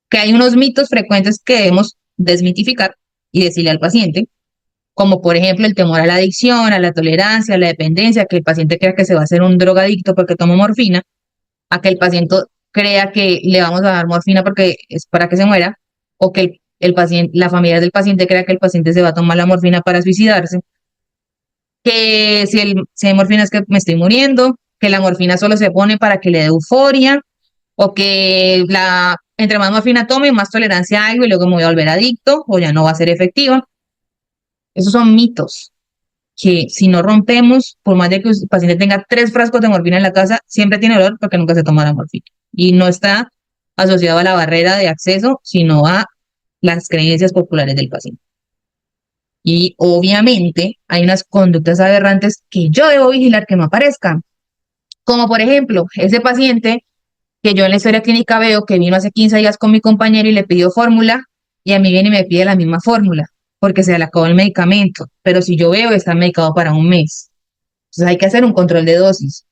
Que hay unos mitos frecuentes que debemos desmitificar y decirle al paciente, como por ejemplo el temor a la adicción, a la tolerancia, a la dependencia, que el paciente crea que se va a hacer un drogadicto porque toma morfina, a que el paciente crea que le vamos a dar morfina porque es para que se muera, o que el paciente, la familia del paciente crea que el paciente se va a tomar la morfina para suicidarse, que si hay morfina es que me estoy muriendo, que la morfina solo se pone para que le dé euforia, o que entre más morfina tome, más tolerancia a algo y luego me voy a volver adicto o ya no va a ser efectiva. Esos son mitos que si no rompemos, por más de que el paciente tenga 3 frascos de morfina en la casa, siempre tiene dolor porque nunca se toma la morfina. Y no está asociado a la barrera de acceso, sino a las creencias populares del paciente. Y obviamente hay unas conductas aberrantes que yo debo vigilar que no aparezcan. Como por ejemplo, ese paciente que yo en la historia clínica veo que vino hace 15 días con mi compañero y le pidió fórmula y a mí viene y me pide la misma fórmula porque se le acabó el medicamento. Pero si yo veo que está medicado para un mes, entonces hay que hacer un control de dosis.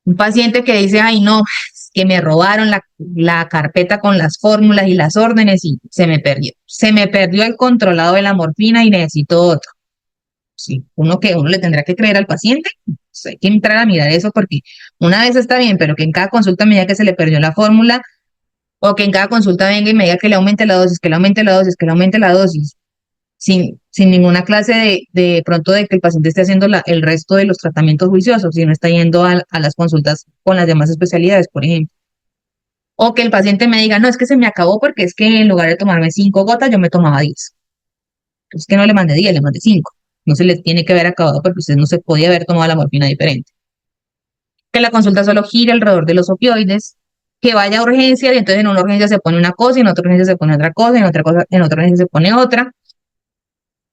Un paciente que dice, ay no, es que me robaron la carpeta con las fórmulas y las órdenes y se me perdió. Se me perdió el controlado de la morfina y necesito otro. Sí, uno le tendrá que creer al paciente. Pues hay que entrar a mirar eso porque una vez está bien, pero que en cada consulta me diga que se le perdió la fórmula o que en cada consulta venga y me diga que le aumente la dosis, que le aumente la dosis, que le aumente la dosis, sin ninguna clase de pronto de que el paciente esté haciendo el resto de los tratamientos juiciosos, si no está yendo a las consultas con las demás especialidades, por ejemplo. O que el paciente me diga, no, es que se me acabó porque es que en lugar de tomarme 5 gotas, yo me tomaba 10. Es que no le mandé 10, le mandé 5. No se le tiene que haber acabado porque usted no se podía haber tomado la morfina diferente. Que la consulta solo gira alrededor de los opioides, que vaya a urgencia y entonces en una urgencia se pone una cosa, y en otra urgencia se pone otra cosa, en otra urgencia se pone otra,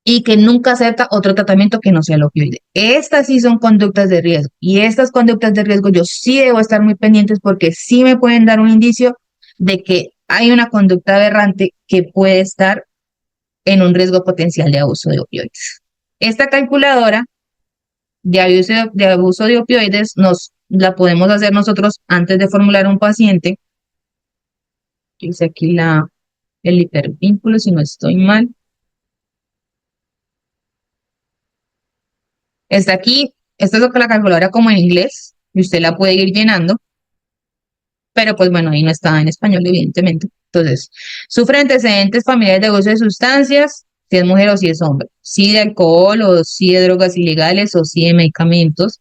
y que nunca acepta otro tratamiento que no sea el opioide. Estas sí son conductas de riesgo, y estas conductas de riesgo yo sí debo estar muy pendientes porque sí me pueden dar un indicio de que hay una conducta aberrante que puede estar en un riesgo potencial de abuso de opioides. Esta calculadora de abuso de opioides la podemos hacer nosotros antes de formular a un paciente. Dice aquí el hipervínculo, si no estoy mal. Está aquí, esta es la calculadora como en inglés, y usted la puede ir llenando, pero pues bueno, ahí no está en español, evidentemente. Entonces, sufre antecedentes familiares de abuso de sustancias, si es mujer o si es hombre, si de alcohol o si de drogas ilegales o si de medicamentos.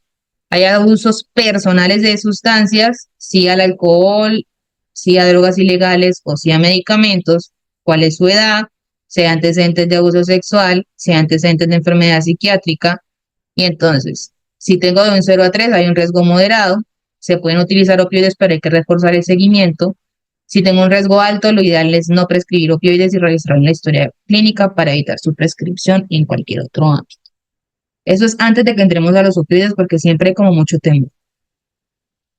Hay abusos personales de sustancias, si al alcohol, si a drogas ilegales o si a medicamentos, cuál es su edad, sea antecedentes de abuso sexual, sea antecedentes de enfermedad psiquiátrica. Y entonces, si tengo de un 0 a 3, hay un riesgo moderado, se pueden utilizar opioides, pero hay que reforzar el seguimiento. Si tengo un riesgo alto, lo ideal es no prescribir opioides y registrar en la historia clínica para evitar su prescripción en cualquier otro ámbito. Eso es antes de que entremos a los opioides porque siempre hay como mucho temor.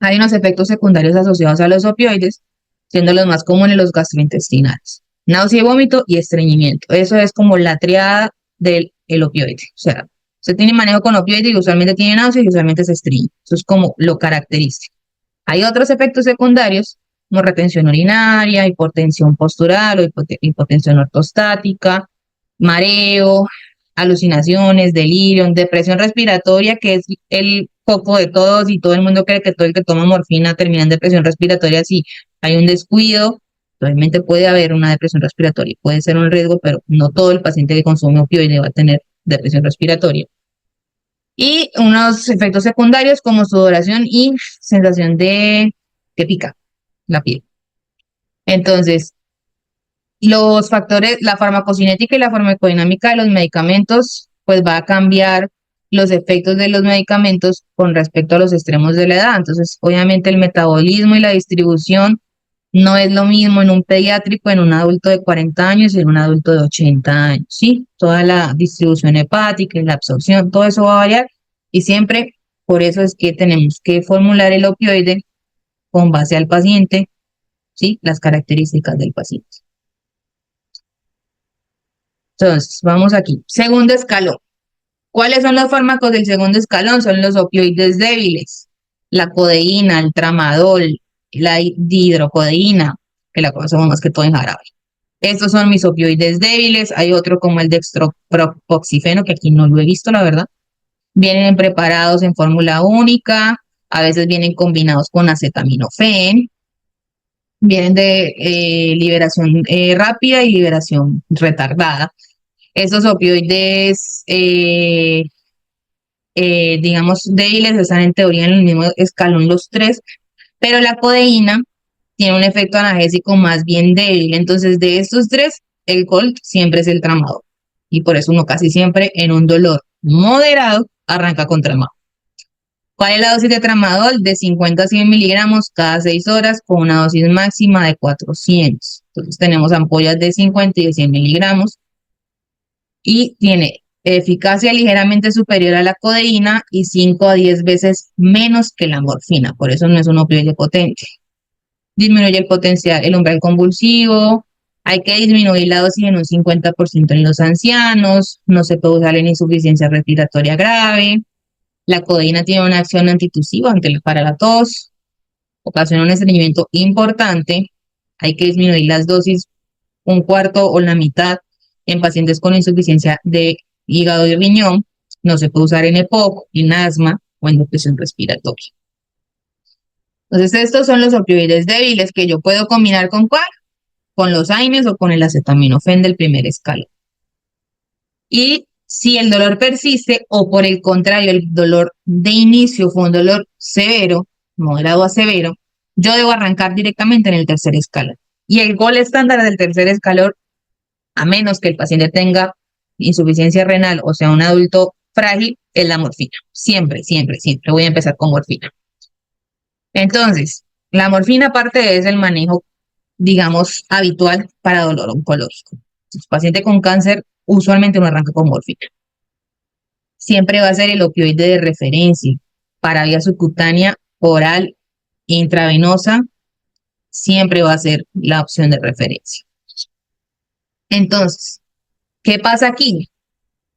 Hay unos efectos secundarios asociados a los opioides, siendo los más comunes los gastrointestinales. Náusea y vómito y estreñimiento. Eso es como la triada del opioide. O sea, usted tiene manejo con opioides y usualmente tiene náusea y usualmente se estreñe. Eso es como lo característico. Hay otros efectos secundarios como retención urinaria, hipotensión postural o hipotensión ortostática, mareo, alucinaciones, delirio, depresión respiratoria, que es el foco de todos y todo el mundo cree que todo el que toma morfina termina en depresión respiratoria si hay un descuido. Realmente puede haber una depresión respiratoria, puede ser un riesgo, pero no todo el paciente que consume opioide va a tener depresión respiratoria. Y unos efectos secundarios como sudoración y sensación de que pica la piel. Entonces, los factores, la farmacocinética y la farmacodinámica de los medicamentos, pues va a cambiar los efectos de los medicamentos con respecto a los extremos de la edad. Entonces, obviamente el metabolismo y la distribución no es lo mismo en un pediátrico, en un adulto de 40 años y en un adulto de 80 años, ¿sí? Toda la distribución hepática y la absorción, todo eso va a variar y siempre, por eso es que tenemos que formular el opioide con base al paciente, ¿sí? Las características del paciente. Entonces, vamos aquí. Segundo escalón. ¿Cuáles son los fármacos del segundo escalón? Son los opioides débiles. La codeína, el tramadol, la dihidrocodeína, que la conocemos más que todo en jarabe. Estos son mis opioides débiles. Hay otro como el dextropropoxifeno, que aquí no lo he visto, la verdad. Vienen preparados en fórmula única. A veces vienen combinados con acetaminofén. Vienen de liberación rápida y liberación retardada. Estos opioides, digamos, débiles están en teoría en el mismo escalón los tres, pero la codeína tiene un efecto analgésico más bien débil. Entonces, de estos tres, el Gold siempre es el tramador. Y por eso uno casi siempre en un dolor moderado arranca con tramador. ¿Cuál es la dosis de tramadol? De 50 a 100 miligramos cada 6 horas con una dosis máxima de 400. Entonces tenemos ampollas de 50 y de 100 miligramos y tiene eficacia ligeramente superior a la codeína y 5 a 10 veces menos que la morfina. Por eso no es un opioide potente. Disminuye el potencial, el umbral convulsivo. Hay que disminuir la dosis en un 50% en los ancianos. No se puede usar en insuficiencia respiratoria grave. La codeína tiene una acción antitusiva para la tos, ocasiona un estreñimiento importante. Hay que disminuir las dosis un cuarto o la mitad en pacientes con insuficiencia de hígado y riñón. No se puede usar en EPOC, en asma o en depresión respiratoria. Entonces, estos son los opioides débiles que yo puedo combinar ¿con cuál? Con los AINES o con el acetaminofén del primer escalón. Y si el dolor persiste o por el contrario el dolor de inicio fue un dolor severo, moderado a severo, yo debo arrancar directamente en el tercer escalón. Y el gol estándar del tercer escalón, a menos que el paciente tenga insuficiencia renal o sea un adulto frágil, es la morfina. Siempre, siempre, siempre voy a empezar con morfina. Entonces, la morfina aparte es el manejo, digamos, habitual para dolor oncológico. El paciente con cáncer usualmente uno arranca con morfina. Siempre va a ser el opioide de referencia para vía subcutánea, oral, intravenosa, siempre va a ser la opción de referencia. Entonces, ¿qué pasa aquí?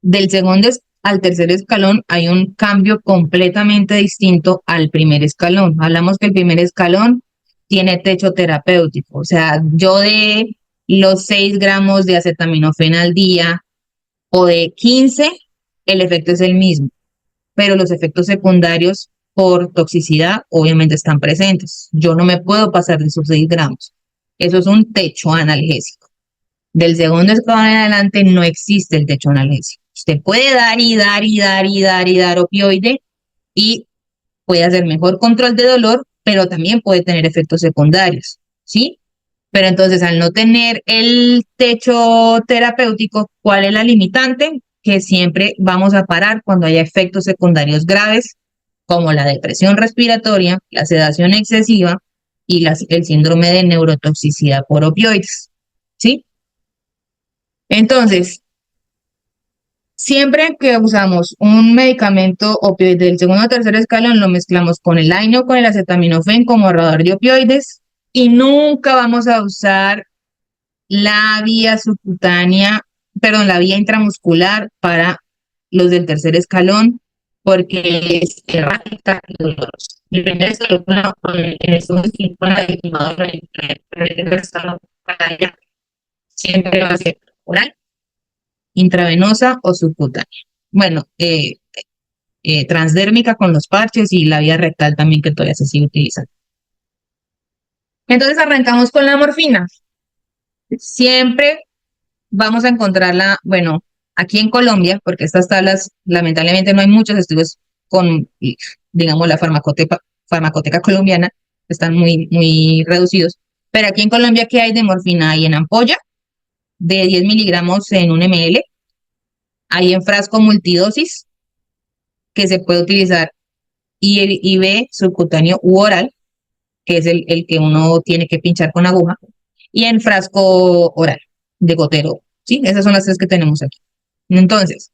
Del segundo al tercer escalón hay un cambio completamente distinto al primer escalón. Hablamos que el primer escalón tiene techo terapéutico, o sea, yo de los 6 gramos de acetaminofén al día o de 15, el efecto es el mismo, pero los efectos secundarios por toxicidad obviamente están presentes. Yo no me puedo pasar de esos 6 gramos. Eso es un techo analgésico. Del segundo escalón en adelante no existe el techo analgésico. Usted puede dar y dar y dar y dar y dar opioide y puede hacer mejor control de dolor, pero también puede tener efectos secundarios, ¿sí? Pero entonces, al no tener el techo terapéutico, ¿cuál es la limitante? Que siempre vamos a parar cuando haya efectos secundarios graves, como la depresión respiratoria, la sedación excesiva y el síndrome de neurotoxicidad por opioides, ¿sí? Entonces, siempre que usamos un medicamento opioide del segundo o tercer escalón, lo mezclamos con el AINE o con el acetaminofén como ahorrador de opioides y nunca vamos a usar la vía subcutánea, perdón, la vía intramuscular para los del tercer escalón porque es errática y dolorosa. El primer escalón en el segundo escalón con la dictaminadora, el tercer escalón para ella siempre va a ser oral, intravenosa o subcutánea. Bueno, transdérmica con los parches y la vía rectal también que todavía se sigue utilizando. Entonces arrancamos con la morfina. Siempre vamos a encontrarla, bueno, aquí en Colombia, porque estas tablas, lamentablemente no hay muchos estudios con, digamos, la farmacoteca colombiana, están muy, muy reducidos. Pero aquí en Colombia, ¿qué hay de morfina? Hay en ampolla de 10 miligramos en 1 ml. Hay en frasco multidosis, que se puede utilizar IV subcutáneo u oral, que es el que uno tiene que pinchar con aguja, y en frasco oral, de gotero. ¿Sí? Esas son las 3 que tenemos aquí. Entonces,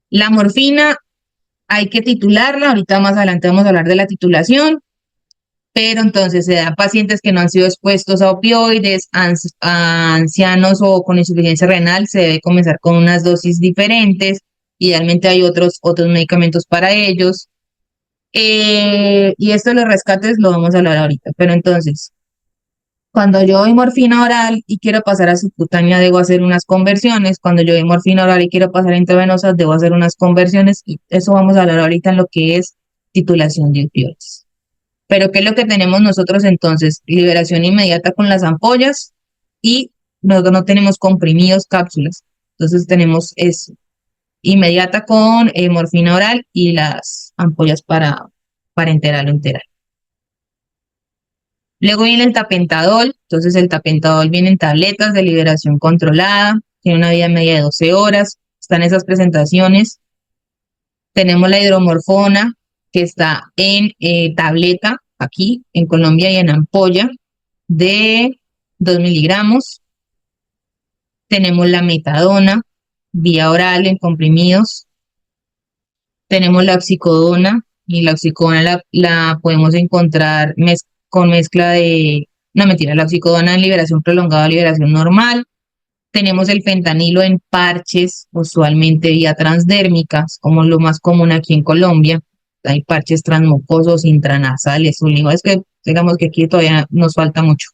la morfina hay que titularla, ahorita más adelante vamos a hablar de la titulación, pero entonces se da a pacientes que no han sido expuestos a opioides, a ancianos o con insuficiencia renal, se debe comenzar con unas dosis diferentes, idealmente hay otros medicamentos para ellos, y esto de los rescates lo vamos a hablar ahorita, pero entonces, cuando yo doy morfina oral y quiero pasar a subcutánea, debo hacer unas conversiones. Cuando yo doy morfina oral y quiero pasar a intravenosa, debo hacer unas conversiones. Y eso vamos a hablar ahorita en lo que es titulación de opioides. Pero ¿qué es lo que tenemos nosotros entonces? Liberación inmediata con las ampollas y nosotros no tenemos comprimidos, cápsulas. Entonces tenemos eso. Inmediata con morfina oral y las ampollas para enteral o enteral. Luego viene el tapentadol, entonces el tapentadol viene en tabletas de liberación controlada, tiene una vida media de 12 horas, están esas presentaciones. Tenemos la hidromorfona, que está en tableta, aquí en Colombia, y en ampolla, de 2 miligramos. Tenemos la metadona, vía oral en comprimidos. Tenemos la oxicodona, y la oxicodona la podemos encontrar con mezcla de, no mentira, la oxicodona en liberación prolongada, liberación normal. Tenemos el fentanilo en parches, usualmente vía transdérmicas, como lo más común aquí en Colombia. Hay parches transmucosos, intranasales, es que digamos que aquí todavía nos falta mucho.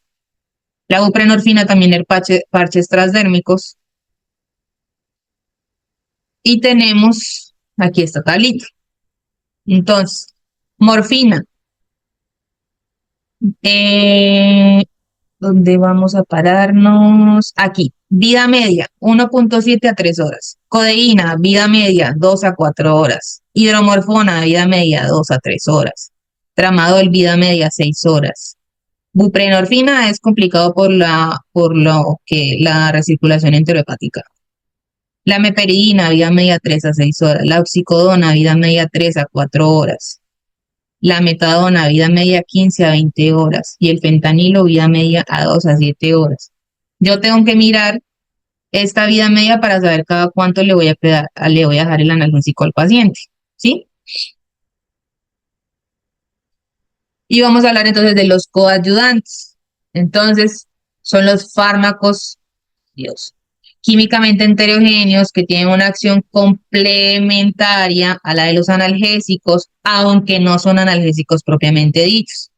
La buprenorfina también en parches transdérmicos. Y tenemos aquí esta tablita. Entonces, morfina. ¿Dónde vamos a pararnos? Aquí, vida media, 1.7 a 3 horas. Codeína, vida media, 2 a 4 horas. Hidromorfona, vida media, 2 a 3 horas. Tramadol, vida media, 6 horas. Buprenorfina es complicado por lo que la recirculación enterohepática. La meperidina, vida media 3 a 6 horas. La oxicodona, vida media 3 a 4 horas. La metadona, vida media 15 a 20 horas. Y el fentanilo, vida media a 2 a 7 horas. Yo tengo que mirar esta vida media para saber cada cuánto le voy a dejar el analgésico al paciente. ¿Sí? Y vamos a hablar entonces de los coadyuvantes. Entonces, son los fármacos, Dios, químicamente heterogéneos que tienen una acción complementaria a la de los analgésicos, aunque no son analgésicos propiamente dichos.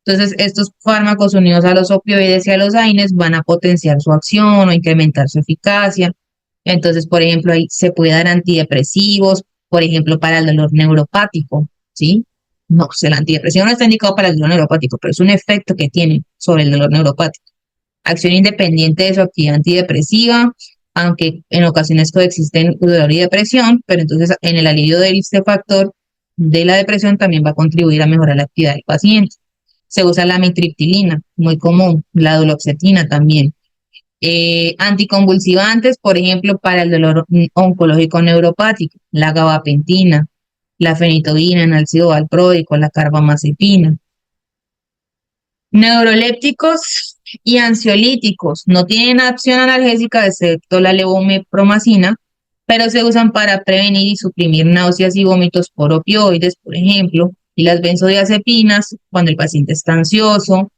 Entonces, estos fármacos unidos a los opioides y a los AINES van a potenciar su acción o incrementar su eficacia. Entonces, por ejemplo, ahí se puede dar antidepresivos, por ejemplo, para el dolor neuropático, ¿sí? No, el antidepresivo no está indicado para el dolor neuropático, pero es un efecto que tiene sobre el dolor neuropático. Acción independiente de su actividad antidepresiva, aunque en ocasiones coexisten dolor y depresión, pero entonces en el alivio de este factor de la depresión también va a contribuir a mejorar la actividad del paciente. Se usa la amitriptilina, muy común, la duloxetina también. Anticonvulsivantes, por ejemplo, para el dolor oncológico neuropático, la gabapentina, la fenitoína, el ácido valproico, la carbamazepina. Neurolépticos y ansiolíticos no tienen acción analgésica excepto la levomepromacina, pero se usan para prevenir y suprimir náuseas y vómitos por opioides, por ejemplo, y las benzodiazepinas cuando el paciente está ansioso.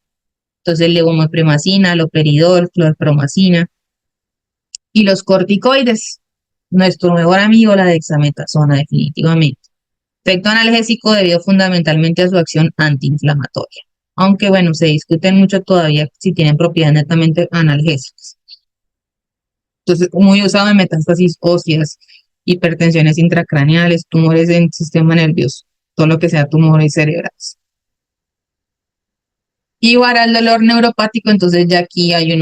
Entonces, levomepromacina, loperidol, clorpromacina. Y los corticoides, nuestro mejor amigo, la dexametasona, definitivamente. Efecto analgésico debido fundamentalmente a su acción antiinflamatoria. Aunque bueno, se discute mucho todavía si tienen propiedades netamente analgésicas. Entonces, muy usado en metástasis óseas, hipertensiones intracraneales, tumores en sistema nervioso, todo lo que sea tumores cerebrales. Y para el dolor neuropático, entonces ya aquí hay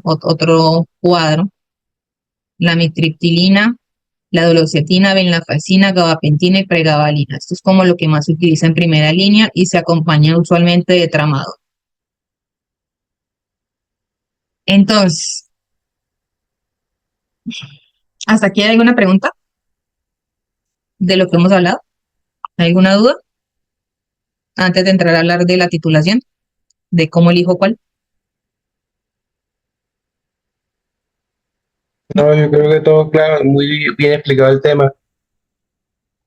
otro cuadro. La amitriptilina, la duloxetina, venlafaxina, gabapentina y pregabalina. Esto es como lo que más se utiliza en primera línea y se acompaña usualmente de tramadol. Entonces, ¿hasta aquí hay alguna pregunta de lo que hemos hablado? ¿Hay alguna duda? Antes de entrar a hablar de la titulación, de cómo elijo cuál. No, yo creo que todo claro, muy bien explicado el tema.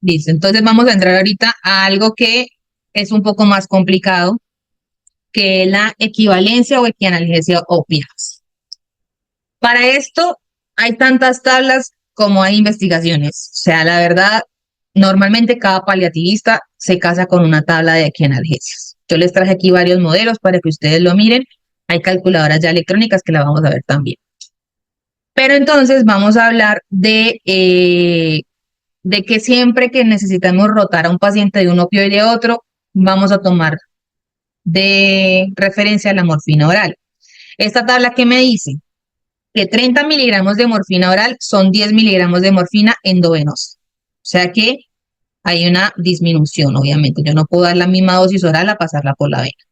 Listo, entonces vamos a entrar ahorita a algo que es un poco más complicado, que es la equivalencia o equianalgesia ópticas. Para esto hay tantas tablas como hay investigaciones. O sea, la verdad, normalmente cada paliativista se casa con una tabla de equianalgesias. Yo les traje aquí varios modelos para que ustedes lo miren. Hay calculadoras ya electrónicas que la vamos a ver también. Pero entonces vamos a hablar de que siempre que necesitamos rotar a un paciente de un opioide a otro, vamos a tomar de referencia la morfina oral. Esta tabla, ¿qué me dice? Que 30 miligramos de morfina oral son 10 miligramos de morfina endovenosa. O sea que hay una disminución, obviamente. Yo no puedo dar la misma dosis oral a pasarla por la vena.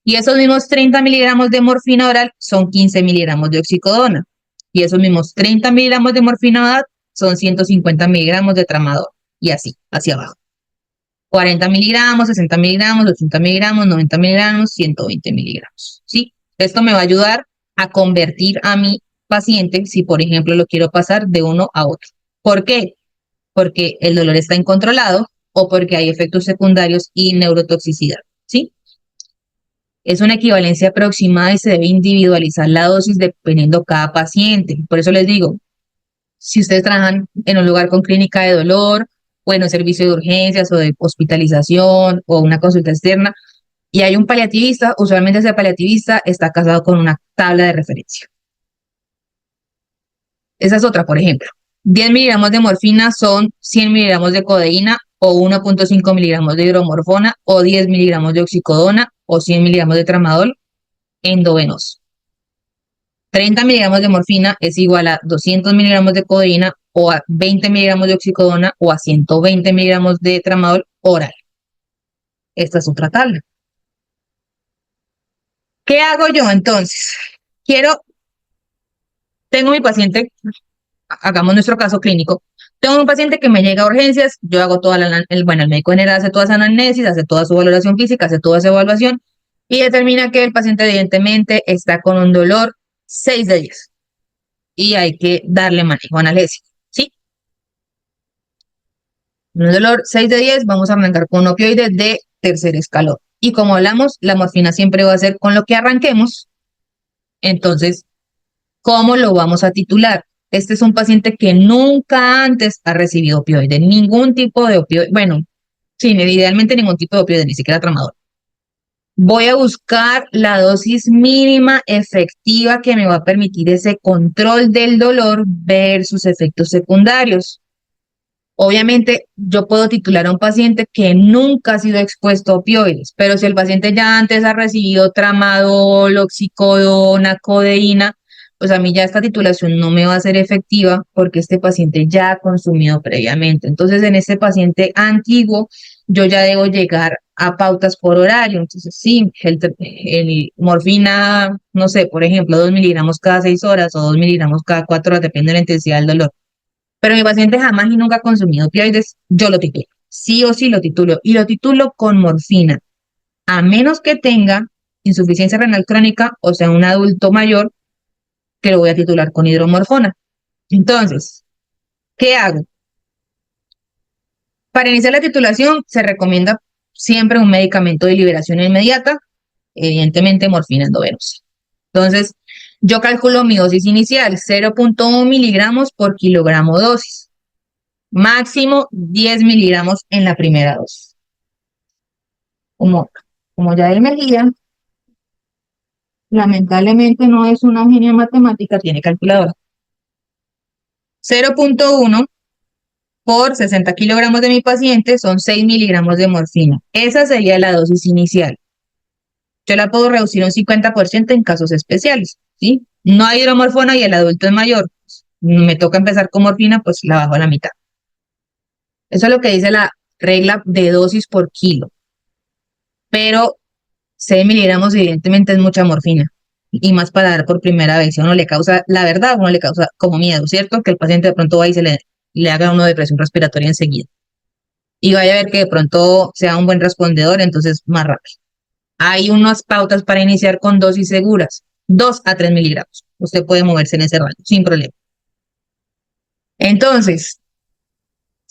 Y esos mismos 30 miligramos de morfina oral son 15 miligramos de oxicodona. Y esos mismos 30 miligramos de morfina oral son 150 miligramos de tramadol. Y así, hacia abajo. 40 miligramos, 60 miligramos, 80 miligramos, 90 miligramos, 120 miligramos. ¿Sí? Esto me va a ayudar a convertir a mi paciente si, por ejemplo, lo quiero pasar de uno a otro. ¿Por qué? Porque el dolor está incontrolado o porque hay efectos secundarios y neurotoxicidad. ¿Sí? Es una equivalencia aproximada y se debe individualizar la dosis dependiendo cada paciente. Por eso les digo, si ustedes trabajan en un lugar con clínica de dolor, o en un servicio de urgencias o de hospitalización o una consulta externa, y hay un paliativista, usualmente ese paliativista está casado con una tabla de referencia. Esa es otra, por ejemplo. 10 miligramos de morfina son 100 miligramos de codeína o 1.5 miligramos de hidromorfona o 10 miligramos de oxicodona o 100 miligramos de tramadol endovenoso. 30 miligramos de morfina es igual a 200 miligramos de codeína o a 20 miligramos de oxicodona o a 120 miligramos de tramadol oral. Esta es otra tabla. ¿Qué hago yo entonces? Tengo mi paciente, hagamos nuestro caso clínico, tengo un paciente que me llega a urgencias, yo hago toda el médico general hace toda esa anamnesis, hace toda su valoración física, hace toda esa evaluación y determina que el paciente evidentemente está con un dolor 6 de 10 y hay que darle manejo analgésico, ¿sí? Un dolor 6 de 10, vamos a arrancar con un opioide de tercer escalón. Y como hablamos, la morfina siempre va a ser con lo que arranquemos. Entonces, ¿cómo lo vamos a titular? Este es un paciente que nunca antes ha recibido opioide, ningún tipo de opioide, bueno, sí, idealmente ningún tipo de opioide, ni siquiera tramadol. Voy a buscar la dosis mínima efectiva que me va a permitir ese control del dolor versus efectos secundarios. Obviamente, yo puedo titular a un paciente que nunca ha sido expuesto a opioides, pero si el paciente ya antes ha recibido tramadol, oxicodona, codeína, pues a mí ya esta titulación no me va a ser efectiva porque este paciente ya ha consumido previamente. Entonces, en este paciente antiguo, yo ya debo llegar a pautas por horario. Entonces, sí, el morfina, no sé, por ejemplo, 2 miligramos cada 6 horas o 2 miligramos cada 4 horas, depende de la intensidad del dolor. Pero mi paciente jamás y nunca ha consumido opioides, yo lo titulo. Sí o sí lo titulo. Y lo titulo con morfina. A menos que tenga insuficiencia renal crónica, o sea, un adulto mayor, que lo voy a titular con hidromorfona. Entonces, ¿qué hago? Para iniciar la titulación se recomienda siempre un medicamento de liberación inmediata, evidentemente morfina endovenosa. Entonces, yo calculo mi dosis inicial, 0.1 miligramos por kilogramo dosis. Máximo 10 miligramos en la primera dosis. Como ya él me guía, lamentablemente no es una genia matemática, tiene calculadora. 0.1 por 60 kilogramos de mi paciente son 6 miligramos de morfina. Esa sería la dosis inicial. Yo la puedo reducir un 50% en casos especiales, ¿sí? No hay hidromorfona y el adulto es mayor. Me toca empezar con morfina, pues la bajo a la mitad. Eso es lo que dice la regla de dosis por kilo. Pero 6 miligramos evidentemente es mucha morfina. Y más para dar por primera vez. Si a uno le causa, la verdad, a uno le causa como miedo, ¿cierto? Que el paciente de pronto vaya y le haga uno depresión respiratoria enseguida. Y vaya a ver que de pronto sea un buen respondedor, entonces más rápido. Hay unas pautas para iniciar con dosis seguras. 2 a 3 miligramos. Usted puede moverse en ese rango, sin problema. Entonces,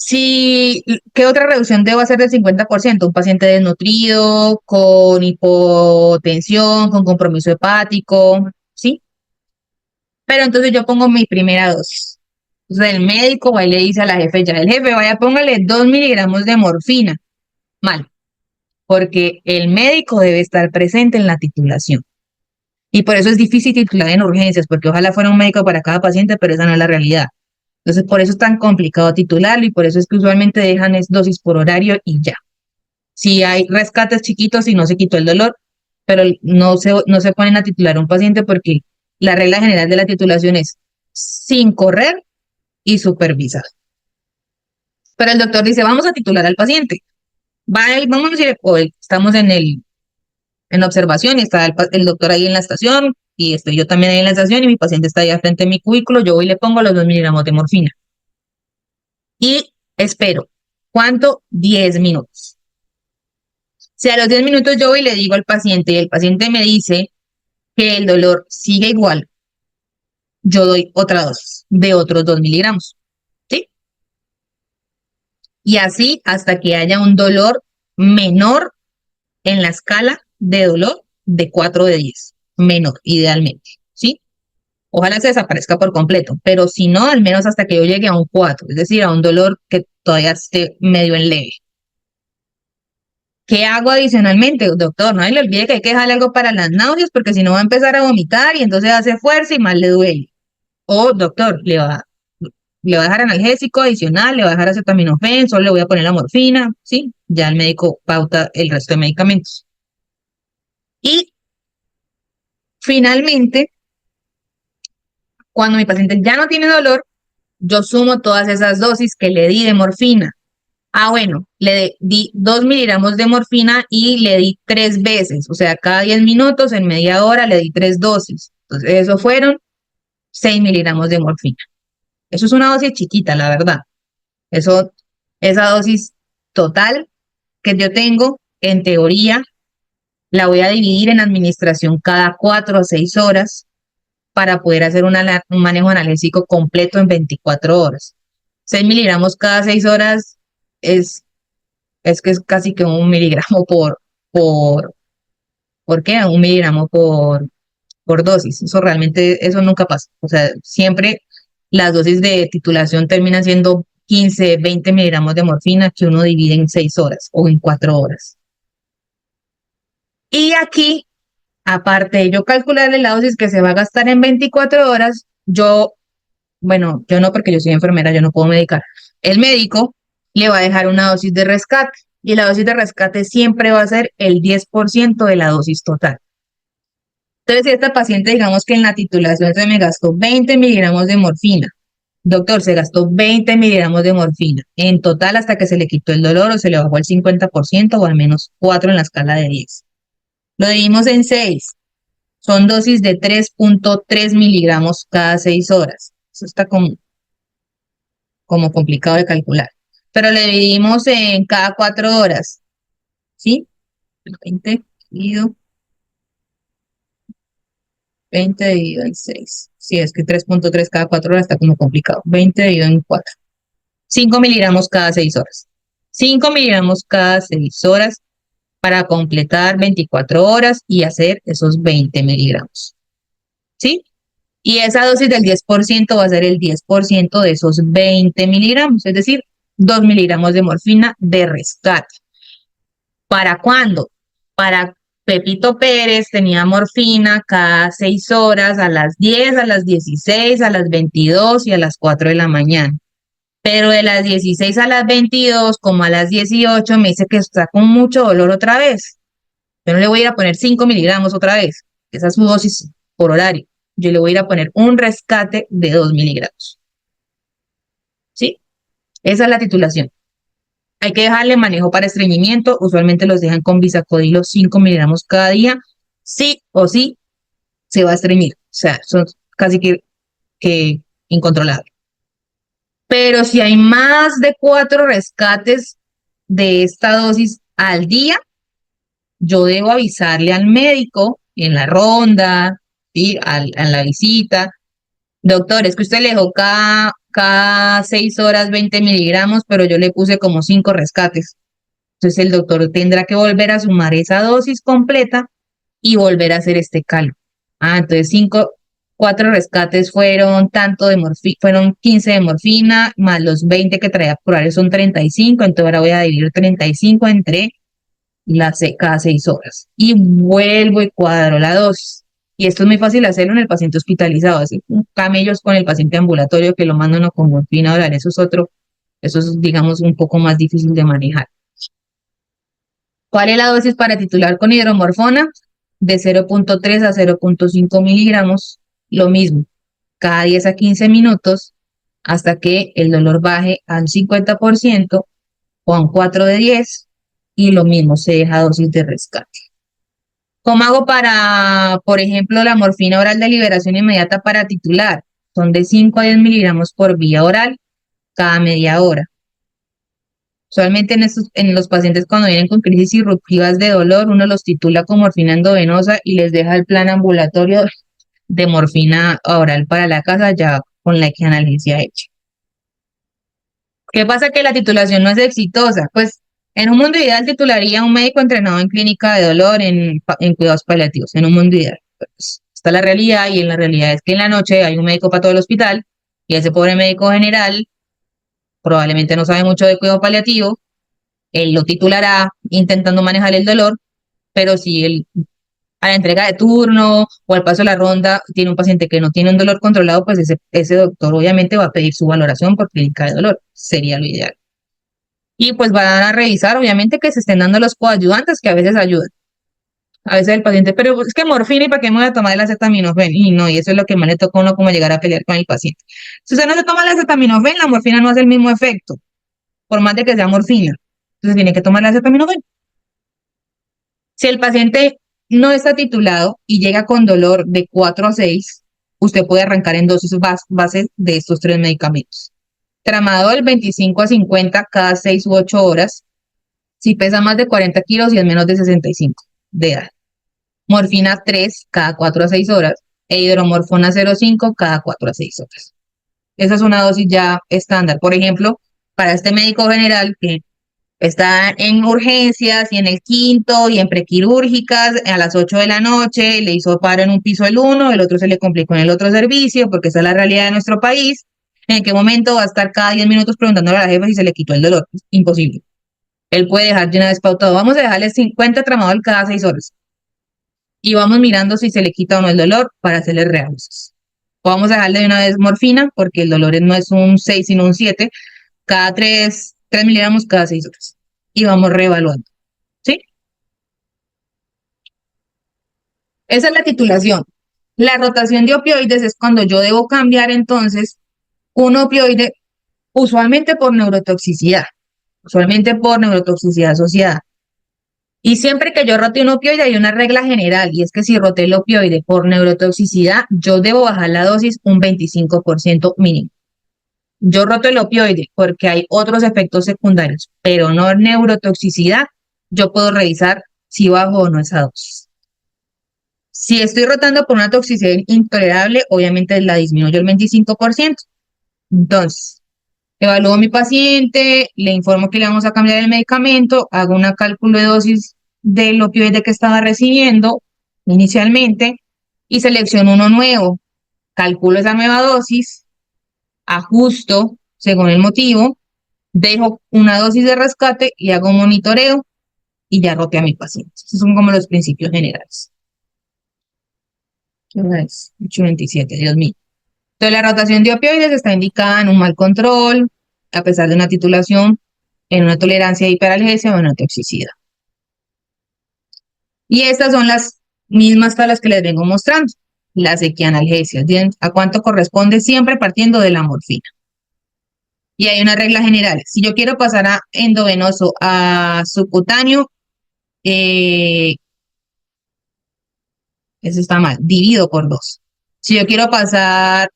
¿qué otra reducción debo hacer del 50%? Un paciente desnutrido, con hipotensión, con compromiso hepático, ¿sí? Pero entonces yo pongo mi primera dosis. Entonces el médico va y le dice a la jefe, ya el jefe, vaya, póngale 2 miligramos de morfina. Mal, porque el médico debe estar presente en la titulación. Y por eso es difícil titular en urgencias, porque ojalá fuera un médico para cada paciente, pero esa no es la realidad. Entonces, por eso es tan complicado titularlo y por eso es que usualmente dejan dosis por horario y ya. Si hay rescates chiquitos y no se quitó el dolor, pero no se ponen a titular a un paciente porque la regla general de la titulación es sin correr y supervisar. Pero el doctor dice, vamos a titular al paciente. Vamos a decir, estamos en el en observación y está el doctor ahí en la estación y estoy yo también ahí en la estación y mi paciente está ahí al frente de mi cubículo, yo voy y le pongo los 2 miligramos de morfina. Y espero. ¿Cuánto? 10 minutos. Si a los 10 minutos yo voy y le digo al paciente y el paciente me dice que el dolor sigue igual, yo doy otra dosis de otros 2 miligramos. ¿Sí? Y así hasta que haya un dolor menor en la escala de dolor de 4 de 10. Menor, idealmente. ¿Sí? Ojalá se desaparezca por completo, pero si no, al menos hasta que yo llegue a un 4, es decir, a un dolor que todavía esté medio en leve. ¿Qué hago adicionalmente, doctor? No se le olvide que hay que dejarle algo para las náuseas porque si no va a empezar a vomitar y entonces hace fuerza y más le duele. O, doctor, le va a dejar analgésico adicional, le va a dejar acetaminofén, solo le voy a poner la morfina, ¿sí? Ya el médico pauta el resto de medicamentos. Y finalmente, cuando mi paciente ya no tiene dolor, yo sumo todas esas dosis que le di de morfina. Ah, bueno, di 2 miligramos de morfina y le di 3 veces, o sea, cada 10 minutos, en media hora, le di 3 dosis. Entonces, eso fueron 6 miligramos de morfina. Eso es una dosis chiquita, la verdad. Esa dosis total que yo tengo, en teoría, la voy a dividir en administración cada 4 o 6 horas para poder hacer un manejo analgésico completo en 24 horas. 6 miligramos cada 6 horas es que es casi que 1 miligramo ¿por qué? 1 miligramo por dosis. Eso realmente, eso nunca pasa. O sea, siempre las dosis de titulación terminan siendo 15, 20 miligramos de morfina que uno divide en 6 horas o en 4 horas. Y aquí, aparte de yo calcularle la dosis que se va a gastar en 24 horas, bueno, yo no porque yo soy enfermera, yo no puedo medicar. El médico le va a dejar una dosis de rescate y la dosis de rescate siempre va a ser el 10% de la dosis total. Entonces, si esta paciente, digamos que en la titulación se me gastó 20 miligramos de morfina, doctor, se gastó 20 miligramos de morfina, en total hasta que se le quitó el dolor o se le bajó el 50% o al menos 4 en la escala de 10. Lo dividimos en 6, son dosis de 3.3 miligramos cada 6 horas. Eso está como complicado de calcular. Pero le dividimos en cada 4 horas, ¿sí? 20 dividido 20 dividido en 6. Sí, es que 3.3 cada 4 horas está como complicado. 20 dividido en 4. 5 miligramos cada 6 horas. 5 miligramos cada 6 horas para completar 24 horas y hacer esos 20 miligramos. ¿Sí? Y esa dosis del 10% va a ser el 10% de esos 20 miligramos, es decir, 2 miligramos de morfina de rescate. ¿Para cuándo? Para Pepito Pérez tenía morfina cada 6 horas, a las 10, a las 16, a las 22 y a las 4 de la mañana. Pero de las 16 a las 22, como a las 18, me dice que está con mucho dolor otra vez. Yo no le voy a ir a poner 5 miligramos otra vez. Esa es su dosis por horario. Yo le voy a ir a poner un rescate de 2 miligramos. ¿Sí? Esa es la titulación. Hay que dejarle manejo para estreñimiento. Usualmente los dejan con bisacodilo 5 miligramos cada día. Sí o sí se va a estreñir. O sea, son casi que incontrolable. Pero si hay más de 4 rescates de esta dosis al día, yo debo avisarle al médico en la ronda, ¿sí? En la visita. Doctor, es que usted le dejó cada 6 horas 20 miligramos, pero yo le puse como 5 rescates. Entonces el doctor tendrá que volver a sumar esa dosis completa y volver a hacer este cálculo. Entonces 4 rescates fueron fueron 15 de morfina, más los 20 que traía por área son 35, entonces ahora voy a dividir 35 entre cada 6 horas. Y vuelvo y cuadro la dosis. Y esto es muy fácil hacerlo en el paciente hospitalizado, así camellos con el paciente ambulatorio que lo mandan uno con morfina oral, eso es digamos un poco más difícil de manejar. ¿Cuál es la dosis para titular con hidromorfona? De 0.3 a 0.5 miligramos, lo mismo, cada 10 a 15 minutos hasta que el dolor baje al 50% o a un 4 de 10 y lo mismo se deja dosis de rescate. ¿Cómo hago para, por ejemplo, la morfina oral de liberación inmediata para titular? Son de 5 a 10 miligramos por vía oral cada media hora. Usualmente en los pacientes cuando vienen con crisis irruptivas de dolor, uno los titula con morfina endovenosa y les deja el plan ambulatorio de morfina oral para la casa ya con la equianalgesia hecha. ¿Qué pasa? Que la titulación no es exitosa. Pues en un mundo ideal titularía un médico entrenado en clínica de dolor en cuidados paliativos, en un mundo ideal. Pues, está la realidad y en la realidad es que en la noche hay un médico para todo el hospital y ese pobre médico general probablemente no sabe mucho de cuidado paliativo, él lo titulará intentando manejar el dolor, pero si él a la entrega de turno o al paso de la ronda tiene un paciente que no tiene un dolor controlado, pues ese doctor obviamente va a pedir su valoración por clínica de dolor, sería lo ideal. Y pues van a revisar obviamente que se estén dando los coadyuvantes que a veces ayudan. A veces el paciente, pero es que morfina y para qué me voy a tomar el acetaminofén. Y no, y eso es lo que más le toca a uno como llegar a pelear con el paciente. Si usted no se toma el acetaminofén, la morfina no hace el mismo efecto, por más de que sea morfina. Entonces tiene que tomar el acetaminofén. Si el paciente no está titulado y llega con dolor de 4 a 6, usted puede arrancar en dosis bases de estos 3 medicamentos. Tramadol 25 a 50 cada 6 u 8 horas, si pesa más de 40 kilos y es menos de 65 de edad. Morfina 3 cada 4 a 6 horas e hidromorfona 0,5 cada 4 a 6 horas. Esa es una dosis ya estándar. Por ejemplo, para este médico general que está en urgencias y en el quinto y en prequirúrgicas a las 8 de la noche, le hizo paro en un piso el uno, el otro se le complicó en el otro servicio, porque esa es la realidad de nuestro país. ¿En qué momento va a estar cada 10 minutos preguntándole a la jefa si se le quitó el dolor? Imposible. Él puede dejar de una vez pautado. Vamos a dejarle 50 tramadol cada 6 horas. Y vamos mirando si se le quita o no el dolor para hacerle reajustes. O vamos a dejarle de una vez morfina, porque el dolor no es un 6, sino un 7, cada 3 miligramos cada 6 horas. Y vamos reevaluando. ¿Sí? Esa es la titulación. La rotación de opioides es cuando yo debo cambiar entonces un opioide, usualmente por neurotoxicidad. Usualmente por neurotoxicidad asociada. Y siempre que yo rote un opioide hay una regla general, y es que si roté el opioide por neurotoxicidad, yo debo bajar la dosis un 25% mínimo. Yo roto el opioide porque hay otros efectos secundarios, pero no neurotoxicidad, yo puedo revisar si bajo o no esa dosis. Si estoy rotando por una toxicidad intolerable, obviamente la disminuyo el 25%. Entonces, evalúo a mi paciente, le informo que le vamos a cambiar el medicamento, hago un cálculo de dosis del opioide que estaba recibiendo inicialmente y selecciono uno nuevo. Calculo esa nueva dosis, ajusto según el motivo, dejo una dosis de rescate y hago un monitoreo y ya roté a mi paciente. Esos son como los principios generales. ¿Qué hora es? 8:27, Dios mío. Entonces, la rotación de opioides está indicada en un mal control, a pesar de una titulación, en una tolerancia a hiperalgesia o en una toxicidad. Y estas son las mismas tablas que les vengo mostrando, las equianalgesias. ¿A cuánto corresponde? Siempre partiendo de la morfina. Y hay una regla general. Si yo quiero pasar a endovenoso a subcutáneo, eso está mal, divido por 2. Si yo quiero pasar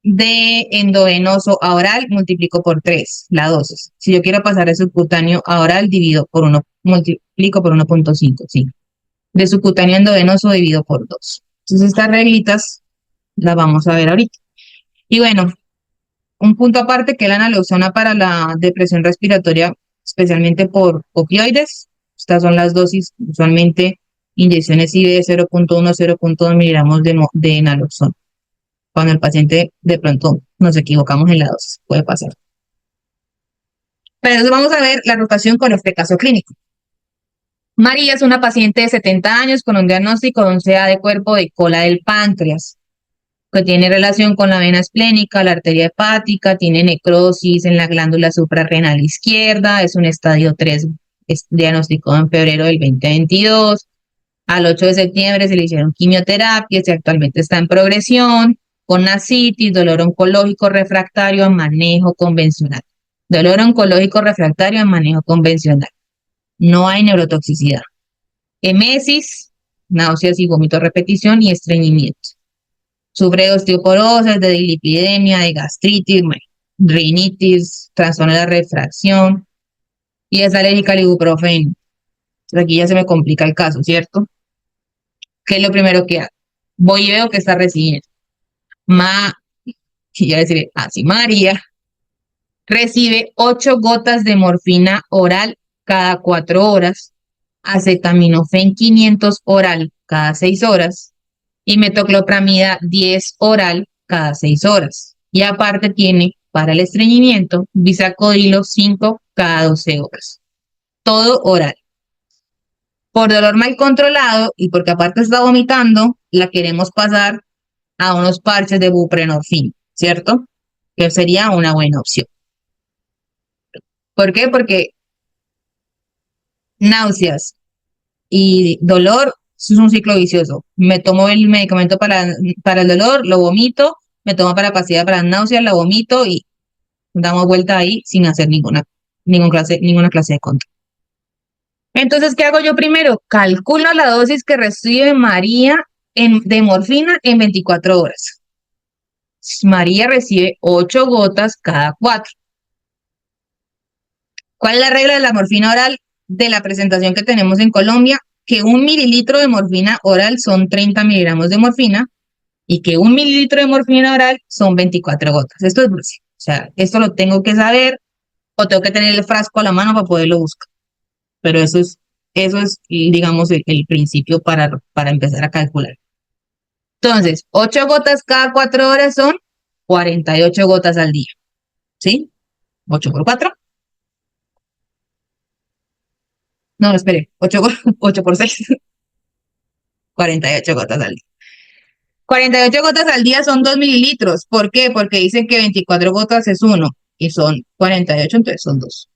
de endovenoso a oral, multiplico por 3 la dosis. Si yo quiero pasar de subcutáneo a oral, divido por 1, multiplico por 1.5, sí. De subcutáneo a endovenoso, divido por 2. Entonces, estas reglitas las vamos a ver ahorita. Y bueno, un punto aparte que la naloxona para la depresión respiratoria, especialmente por opioides. Estas son las dosis, usualmente inyecciones IV de 0.1 a 0.2 miligramos de naloxona. Cuando el paciente de pronto nos equivocamos en la dosis, puede pasar. Pero entonces vamos a ver la rotación con este caso clínico. María es una paciente de 70 años con un diagnóstico de un CA de cuerpo de cola del páncreas, que tiene relación con la vena esplénica, la arteria hepática, tiene necrosis en la glándula suprarrenal izquierda, es un estadio 3, es diagnosticado en febrero del 2022. Al 8 de septiembre se le hicieron quimioterapias y actualmente está en progresión, con ascitis, dolor oncológico refractario a manejo convencional. Dolor oncológico refractario a manejo convencional. No hay neurotoxicidad. Emesis náuseas y vómito a repetición y estreñimiento. Sufre de osteoporosis, de dislipidemia, de gastritis, rinitis, trastorno de la refracción y es alérgica al ibuprofeno. Entonces aquí ya se me complica el caso, ¿cierto? ¿Qué es lo primero que hago? Voy y veo que está recibiendo. Ya deciré, así María recibe 8 gotas de morfina oral cada 4 horas, acetaminofén 500 oral cada 6 horas y metoclopramida 10 oral cada 6 horas. Y aparte tiene para el estreñimiento bisacodilo 5 cada 12 horas. Todo oral. Por dolor mal controlado y porque aparte está vomitando, la queremos pasar a unos parches de buprenorfina, ¿cierto? Que sería una buena opción. ¿Por qué? Porque náuseas y dolor es un ciclo vicioso. Me tomo el medicamento para el dolor, lo vomito, me tomo para la pastilla para las náuseas, la vomito y damos vuelta ahí sin hacer ninguna clase de control. Entonces, ¿qué hago yo primero? Calculo la dosis que recibe María de morfina en 24 horas. María recibe 8 gotas cada 4. ¿Cuál es la regla de la morfina oral de la presentación que tenemos en Colombia? Que 1 mililitro de morfina oral son 30 miligramos de morfina y que 1 mililitro de morfina oral son 24 gotas. Esto es brutal. O sea, esto lo tengo que saber o tengo que tener el frasco a la mano para poderlo buscar. Pero eso es digamos, el principio para empezar a calcular. Entonces, 8 gotas cada 4 horas son 48 gotas al día. ¿Sí? 8 por 4. No, espere. 8 por 6. 48 gotas al día. 48 gotas al día son 2 mililitros. ¿Por qué? Porque dicen que 24 gotas es 1 y son 48, entonces son 2.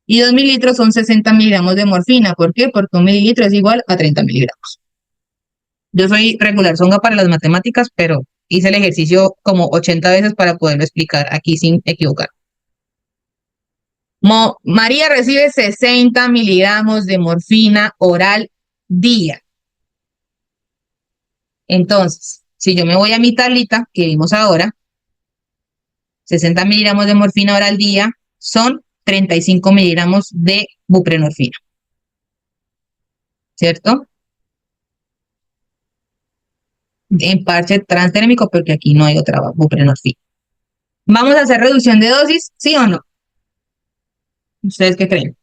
Y 2 mililitros son 60 miligramos de morfina. ¿Por qué? Porque 1 mililitro es igual a 30 miligramos. Yo soy regular zonga para las matemáticas, pero hice el ejercicio como 80 veces para poderlo explicar aquí sin equivocar. María recibe 60 miligramos de morfina oral día. Entonces, si yo me voy a mi tablita que vimos ahora, 60 miligramos de morfina oral día son 35 miligramos de buprenorfina. ¿Cierto? En parche transdérmico, porque aquí no hay otra buprenorfina. ¿Vamos a hacer reducción de dosis? ¿Sí o no? ¿Ustedes qué creen?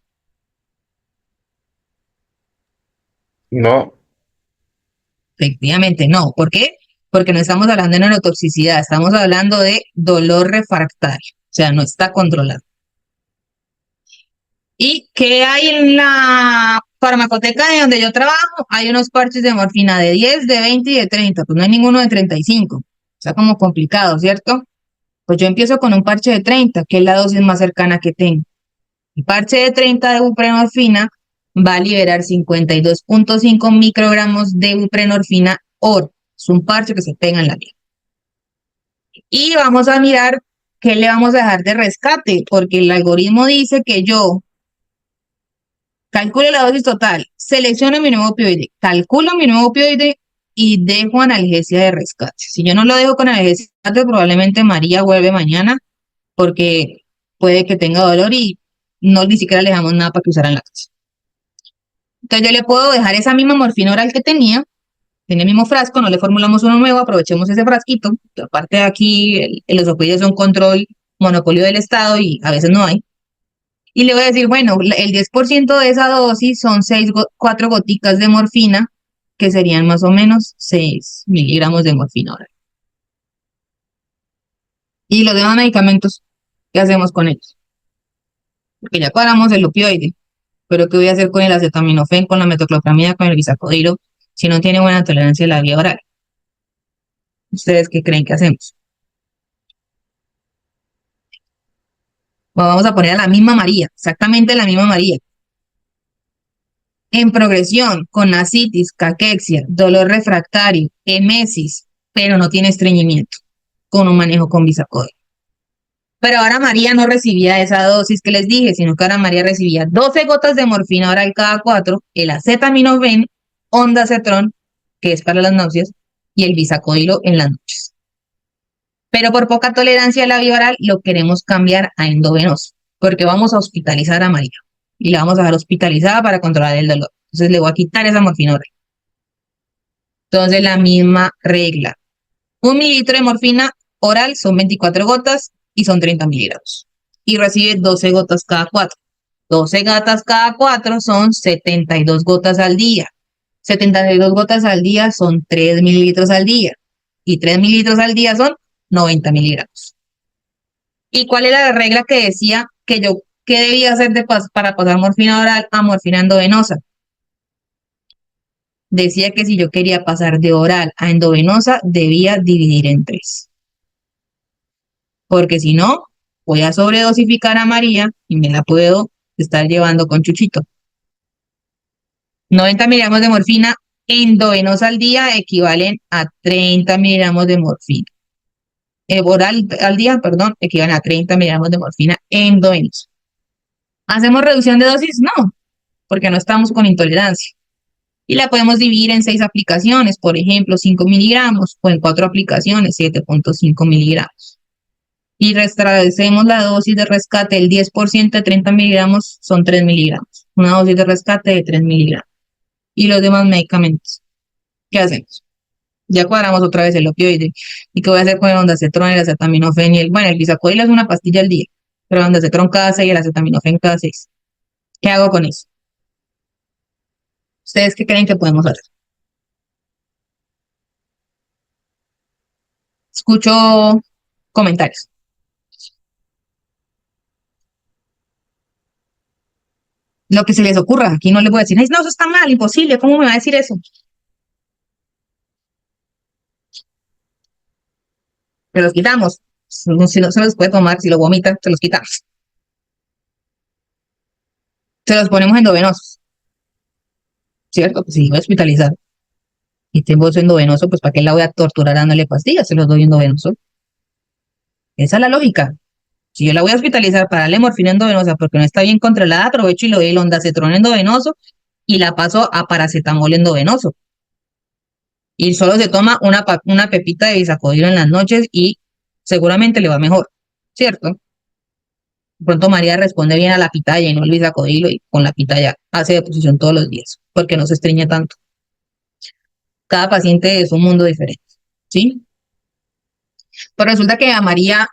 No, Efectivamente, no. ¿Por qué? Porque no estamos hablando de neurotoxicidad, estamos hablando de dolor refractario. O sea, no está controlado. ¿Y qué hay en la farmacoteca de donde yo trabajo? Hay unos parches de morfina de 10, de 20 y de 30. Pues no hay ninguno de 35. Está como complicado, ¿cierto? Pues yo empiezo con un parche de 30, que es la dosis más cercana que tengo. El parche de 30 de buprenorfina va a liberar 52.5 microgramos de buprenorfina oral. Es un parche que se pega en la piel. Y vamos a mirar qué le vamos a dejar de rescate, porque el algoritmo dice que yo calculo la dosis total, selecciono mi nuevo opioide, calculo mi nuevo opioide y dejo analgesia de rescate. Si yo no lo dejo con analgesia de rescate, probablemente María vuelve mañana porque puede que tenga dolor y no ni siquiera le dejamos nada para que usara en la casa. Entonces yo le puedo dejar esa misma morfina oral que tenía el mismo frasco, no le formulamos uno nuevo, aprovechemos ese frasquito, que aparte de aquí los opioides son control, monopolio del Estado y a veces no hay. Y le voy a decir, bueno, el 10% de esa dosis son 4 goticas de morfina, que serían más o menos 6 miligramos de morfina oral. Y los demás medicamentos, ¿qué hacemos con ellos? Porque ya paramos el opioide, pero ¿qué voy a hacer con el acetaminofén, con la metoclopramida, con el bisacodilo, si no tiene buena tolerancia a la vía oral? ¿Ustedes qué creen que hacemos? Vamos a poner a la misma María, exactamente la misma María. En progresión, con ascitis, caquexia, dolor refractario, emesis, pero no tiene estreñimiento, con un manejo con bisacodil. Pero ahora María no recibía esa dosis que les dije, sino que ahora María recibía 12 gotas de morfina oral cada 4, el acetaminofén ondansetron, que es para las náuseas, y el bisacodylo en las noches. Pero por poca tolerancia a la vía oral lo queremos cambiar a endovenoso, porque vamos a hospitalizar a María y la vamos a dejar hospitalizada para controlar el dolor. Entonces le voy a quitar esa morfina oral. Entonces la misma regla. 1 mililitro de morfina oral son 24 gotas y son 30 miligramos. Y recibe 12 gotas cada 4. 12 gotas cada 4 son 72 gotas al día. 72 gotas al día son 3 mililitros al día. Y 3 mililitros al día son 90 miligramos. ¿Y cuál era la regla que decía que yo, qué debía hacer para pasar morfina oral a morfina endovenosa? Decía que si yo quería pasar de oral a endovenosa, debía dividir en 3. Porque si no, voy a sobredosificar a María y me la puedo estar llevando con Chuchito. 90 miligramos de morfina endovenosa al día equivalen a 30 miligramos de morfina. Oral al día, perdón, equivalen a 30 miligramos de morfina endovenosa. ¿Hacemos reducción de dosis? No, porque no estamos con intolerancia. Y la podemos dividir en 6 aplicaciones, por ejemplo, 5 miligramos, o en 4 aplicaciones, 7.5 miligramos. Y restablecemos la dosis de rescate, el 10% de 30 miligramos son 3 miligramos. Una dosis de rescate de 3 miligramos. Y los demás medicamentos. ¿Qué hacemos? Ya cuadramos otra vez el opioide. ¿Y qué voy a hacer con el ondansetron, el acetaminofén y el... Bueno, el bisacodyl es una pastilla al día, pero el ondansetron cada 6 y el acetaminofén cada 6. ¿Qué hago con eso? ¿Ustedes qué creen que podemos hacer? Escucho comentarios. Lo que se les ocurra. Aquí no les voy a decir, "Ay, no, eso está mal, imposible, ¿cómo me va a decir eso?" Se los quitamos. Si no se los puede tomar, si lo vomitan, se los quitamos. Se los ponemos endovenosos. ¿Cierto? Pues si voy a hospitalizar y tengo eso endovenoso, pues ¿para qué la voy a torturar dándole pastillas? Se los doy endovenoso. Esa es la lógica. Si yo la voy a hospitalizar para darle morfina endovenosa porque no está bien controlada, aprovecho y le doy el ondansetron endovenoso y la paso a paracetamol endovenoso. Y solo se toma una pepita de bisacodyl en las noches y seguramente le va mejor, ¿cierto? De pronto María responde bien a la pitaya y no al bisacodyl y con la pitaya hace deposición todos los días porque no se estreña tanto. Cada paciente es un mundo diferente, ¿sí? Pero resulta que a María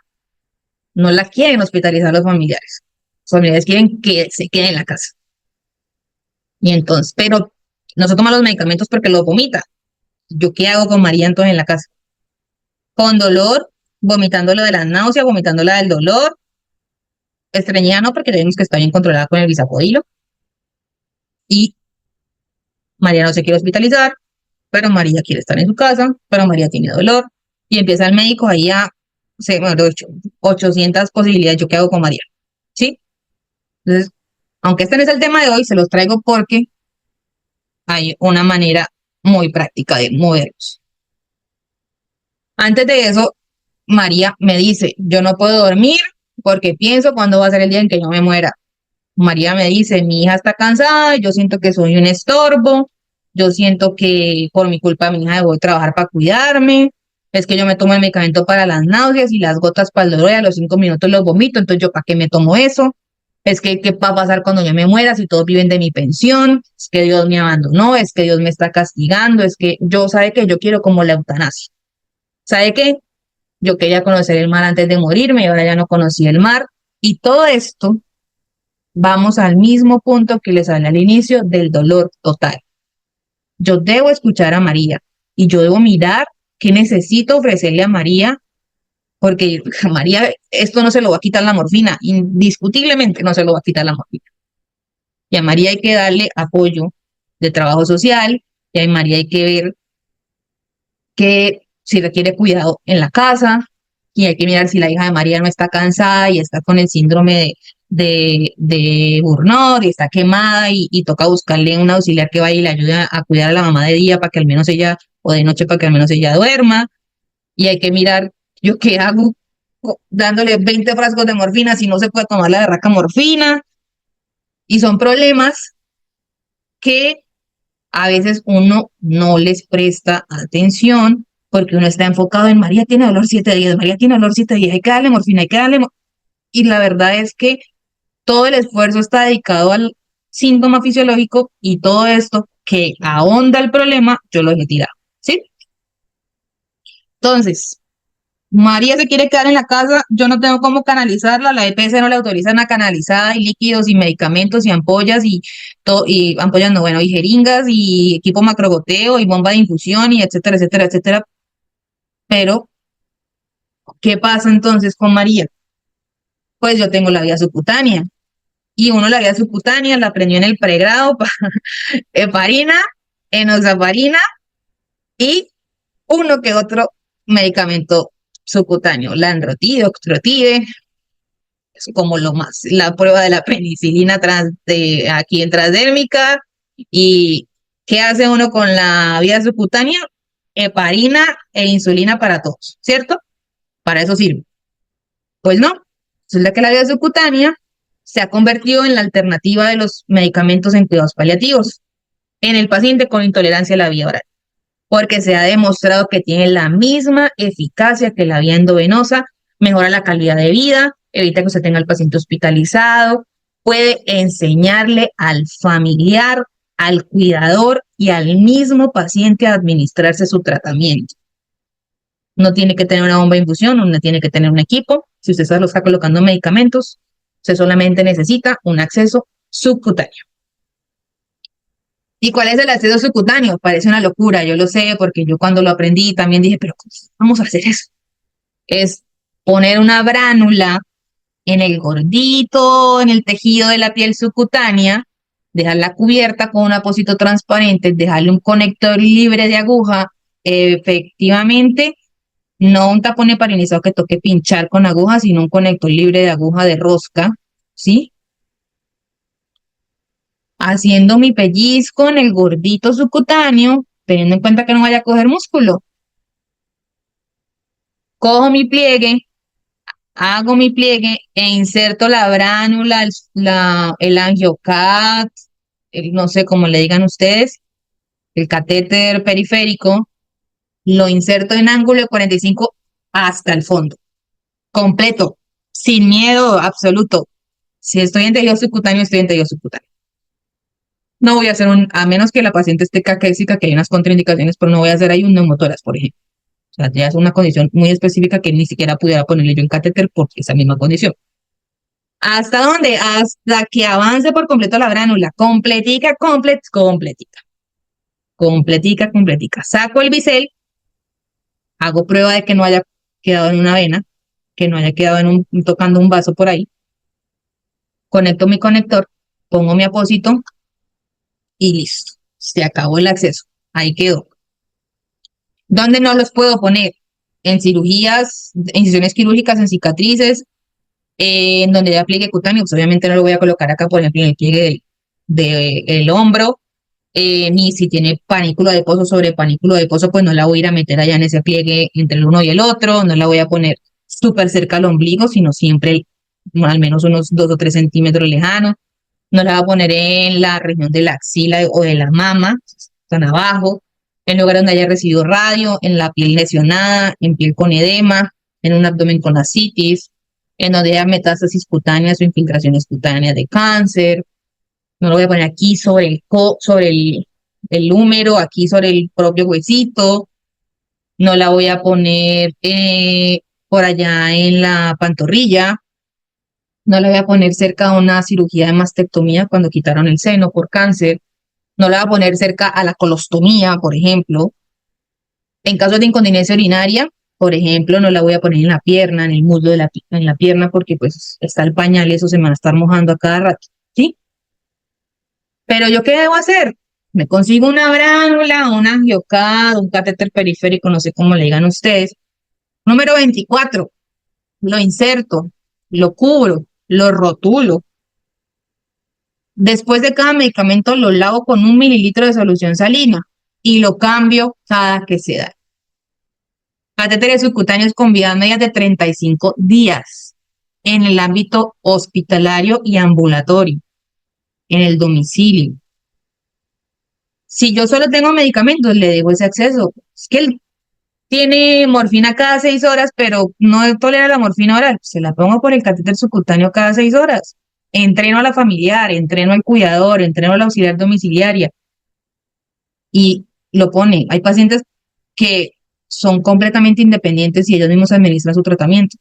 no la quieren hospitalizar los familiares. Los familiares quieren que se quede en la casa. Y entonces, pero no se toma los medicamentos porque los vomita. ¿Yo qué hago con María entonces en la casa? Con dolor, vomitando lo de la náusea, vomitando la del dolor. Estreñida no, porque tenemos que estar bien controlada con el bisacodyl. Y María no se quiere hospitalizar, pero María quiere estar en su casa, pero María tiene dolor. Y empieza el médico ahí a, bueno, 800 posibilidades. ¿Yo qué hago con María? ¿Sí? Entonces, aunque este no es el tema de hoy, se los traigo porque hay una manera muy práctica de moverlos. Antes de eso, María me dice, yo no puedo dormir porque pienso cuándo va a ser el día en que yo me muera. María me dice, mi hija está cansada, yo siento que soy un estorbo, yo siento que por mi culpa mi hija debo de trabajar para cuidarme, es que yo me tomo el medicamento para las náuseas y las gotas para el dolor y a los 5 minutos los vomito, entonces yo ¿para qué me tomo eso? Es que ¿qué va a pasar cuando yo me muera si todos viven de mi pensión? Es que Dios me abandonó, es que Dios me está castigando, es que yo, ¿sabe qué? Yo quiero como la eutanasia. ¿Sabe qué? Yo quería conocer el mar antes de morirme y ahora ya no conocí el mar. Y todo esto, vamos al mismo punto que les hablé al inicio del dolor total. Yo debo escuchar a María y yo debo mirar qué necesito ofrecerle a María, porque a María esto no se lo va a quitar la morfina, indiscutiblemente no se lo va a quitar la morfina. Y a María hay que darle apoyo de trabajo social y a María hay que ver que si requiere cuidado en la casa, y hay que mirar si la hija de María no está cansada y está con el síndrome de Burnout y está quemada y toca buscarle un auxiliar que vaya y le ayude a cuidar a la mamá de día para que al menos ella, o de noche para que al menos ella duerma. Y hay que mirar yo qué hago dándole 20 frascos de morfina si no se puede tomar la berraca morfina. Y son problemas que A veces uno no les presta atención porque uno está enfocado en María tiene dolor 7 días, María tiene dolor 7 días, hay que darle morfina, hay que darle... Y la verdad es que todo el esfuerzo está dedicado al síntoma fisiológico y todo esto que ahonda el problema, yo lo he tirado, ¿sí? Entonces, María se quiere quedar en la casa, yo no tengo cómo canalizarla, la EPS no le autorizan a canalizada y líquidos y medicamentos y ampollas y ampollas no, bueno, y jeringas y equipo macrogoteo y bomba de infusión y etcétera, etcétera, etcétera. Pero, ¿qué pasa entonces con María? Pues yo tengo la vía subcutánea y uno la vía subcutánea la aprendió en el pregrado, heparina, enoxaparina y uno que otro medicamento subcutáneo, Lanrotide, Oxrotide, es como lo más, la prueba de la penicilina aquí transdérmica. ¿Y qué hace uno con la vía subcutánea? Heparina e insulina para todos, ¿cierto? Para eso sirve. Pues no, resulta que la vía subcutánea se ha convertido en la alternativa de los medicamentos en cuidados paliativos en el paciente con intolerancia a la vía oral, porque se ha demostrado que tiene la misma eficacia que la vía endovenosa, mejora la calidad de vida, evita que usted tenga al paciente hospitalizado, puede enseñarle al familiar, al cuidador y al mismo paciente a administrarse su tratamiento. No tiene que tener una bomba de infusión, no tiene que tener un equipo. Si usted solo está colocando medicamentos, usted solamente necesita un acceso subcutáneo. ¿Y cuál es el acceso subcutáneo? Parece una locura, yo lo sé, porque yo cuando lo aprendí también dije, pero ¿cómo vamos a hacer eso? Es poner una bránula en el gordito, en el tejido de la piel subcutánea, dejarla cubierta con un apósito transparente, dejarle un conector libre de aguja, efectivamente, no un tapón heparinizado que toque pinchar con aguja, sino un conector libre de aguja de rosca, ¿sí? Haciendo mi pellizco en el gordito subcutáneo, teniendo en cuenta que no vaya a coger músculo. Cojo mi pliegue, hago mi pliegue e inserto la bránula, el angiocat, no sé cómo le digan ustedes, el catéter periférico, lo inserto en ángulo de 45 hasta el fondo, completo, sin miedo absoluto. Si estoy en tejido subcutáneo, estoy en tejido subcutáneo. No voy a hacer a menos que la paciente esté caquésica, que hay unas contraindicaciones, pero no voy a hacer ahí un neumotórax, por ejemplo. O sea, ya es una condición muy específica que ni siquiera pudiera ponerle yo en catéter por esa misma condición. ¿Hasta dónde? Hasta que avance por completo la bránula. Completica, completica. Completica, completica. Saco el bisel, hago prueba de que no haya quedado en una vena, que no haya quedado tocando un vaso por ahí. Conecto mi conector, pongo mi apósito y listo. Se acabó el acceso. Ahí quedó. ¿Dónde no los puedo poner? En cirugías, en incisiones quirúrgicas, en cicatrices, en donde ya pliegue cutáneo, pues obviamente no lo voy a colocar acá, por ejemplo, en el pliegue del hombro, ni si tiene panículo adiposo sobre panículo adiposo, pues no la voy a ir a meter allá en ese pliegue entre el uno y el otro, no la voy a poner súper cerca al ombligo, sino siempre al menos unos 2 o 3 centímetros lejanos, no la voy a poner en la región de la axila o de la mama, tan abajo, en lugares donde haya recibido radio, en la piel lesionada, en piel con edema, en un abdomen con ascitis, en donde haya metástasis cutáneas o infiltraciones cutáneas de cáncer. No lo voy a poner aquí sobre el húmero, aquí sobre el propio huesito. No la voy a poner por allá en la pantorrilla. No la voy a poner cerca de una cirugía de mastectomía cuando quitaron el seno por cáncer. No la voy a poner cerca a la colostomía, por ejemplo. En casos de incontinencia urinaria, por ejemplo, no la voy a poner en la pierna, en el muslo en la pierna, porque pues está el pañal y eso se me va a estar mojando a cada rato, ¿sí? Pero ¿yo qué debo hacer? Me consigo una bránula, un angiocat, un catéter periférico, no sé cómo le digan ustedes. Número 24, lo inserto, lo cubro, lo rotulo. Después de cada medicamento lo lavo con 1 mililitro de solución salina y lo cambio cada que se da. Catéteres subcutáneos con vidas medias de 35 días en el ámbito hospitalario y ambulatorio, en el domicilio. Si yo solo tengo medicamentos, le dejo ese acceso. Es que él tiene morfina cada 6 horas, pero no tolera la morfina oral. Se la pongo por el catéter subcutáneo cada 6 horas. Entreno a la familiar, entreno al cuidador, entreno a la auxiliar domiciliaria y lo pone. Hay pacientes que son completamente independientes y ellos mismos administran su tratamiento.